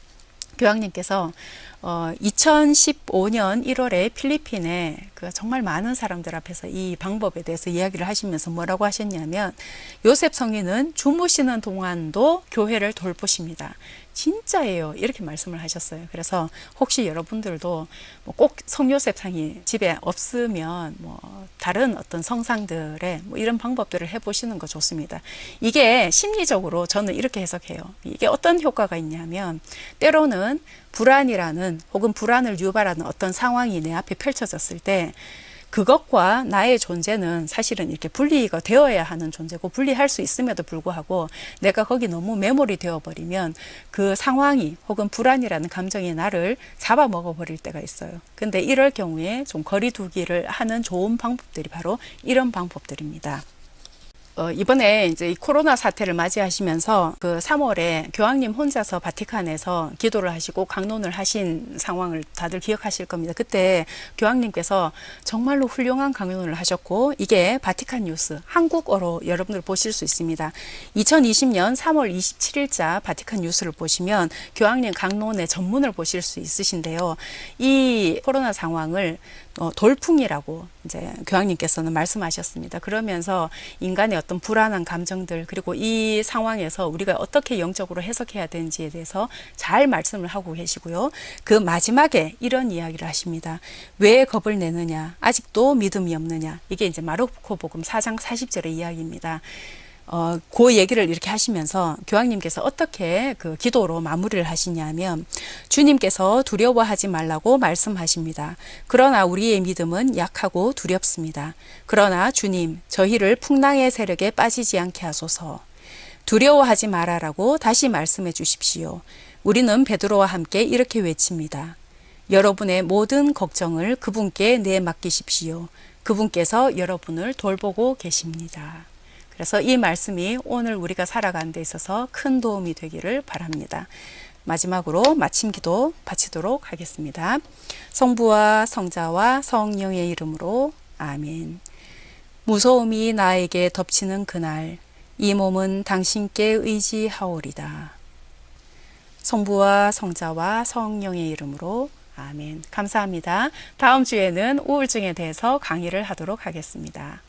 Speaker 2: 교황님께서 2015년 1월에 필리핀에 그 정말 많은 사람들 앞에서 이 방법에 대해서 이야기를 하시면서 뭐라고 하셨냐면 요셉 성인은 주무시는 동안도 교회를 돌보십니다. 진짜예요. 이렇게 말씀을 하셨어요. 그래서 혹시 여러분들도 뭐 꼭 성요셉상이 집에 없으면 뭐 다른 어떤 성상들의 뭐 이런 방법들을 해보시는 거 좋습니다. 이게 심리적으로 저는 이렇게 해석해요. 이게 어떤 효과가 있냐면 때로는 불안이라는 혹은 불안을 유발하는 어떤 상황이 내 앞에 펼쳐졌을 때 그것과 나의 존재는 사실은 이렇게 분리가 되어야 하는 존재고 분리할 수 있음에도 불구하고 내가 거기 너무 매몰이 되어버리면 그 상황이 혹은 불안이라는 감정이 나를 잡아먹어 버릴 때가 있어요. 근데 이럴 경우에 좀 거리두기를 하는 좋은 방법들이 바로 이런 방법들입니다. 이번에 이제 이 코로나 사태를 맞이하시면서 그 3월에 교황님 혼자서 바티칸에서 기도를 하시고 강론을 하신 상황을 다들 기억하실 겁니다. 그때 교황님께서 정말로 훌륭한 강론을 하셨고 이게 바티칸 뉴스 한국어로 여러분들 보실 수 있습니다. 2020년 3월 27일자 바티칸 뉴스를 보시면 교황님 강론의 전문을 보실 수 있으신데요. 이 코로나 상황을 돌풍이라고 이제 교황님께서는 말씀하셨습니다. 그러면서 인간의 어떤 불안한 감정들 그리고 이 상황에서 우리가 어떻게 영적으로 해석해야 되는지에 대해서 잘 말씀을 하고 계시고요. 그 마지막에 이런 이야기를 하십니다. 왜 겁을 내느냐? 아직도 믿음이 없느냐? 이게 이제 마르코 복음 4장 40절의 이야기입니다. 그 얘기를 이렇게 하시면서 교황님께서 어떻게 그 기도로 마무리를 하시냐면 주님께서 두려워하지 말라고 말씀하십니다. 그러나 우리의 믿음은 약하고 두렵습니다. 그러나 주님, 저희를 풍랑의 세력에 빠지지 않게 하소서. 두려워하지 말아라고 다시 말씀해 주십시오. 우리는 베드로와 함께 이렇게 외칩니다. 여러분의 모든 걱정을 그분께 내맡기십시오. 그분께서 여러분을 돌보고 계십니다. 그래서 이 말씀이 오늘 우리가 살아가는 데 있어서 큰 도움이 되기를 바랍니다. 마지막으로 마침 기도 바치도록 하겠습니다. 성부와 성자와 성령의 이름으로 아멘. 무서움이 나에게 덮치는 그날 이 몸은 당신께 의지하오리다. 성부와 성자와 성령의 이름으로 아멘. 감사합니다. 다음 주에는 우울증에 대해서 강의를 하도록 하겠습니다.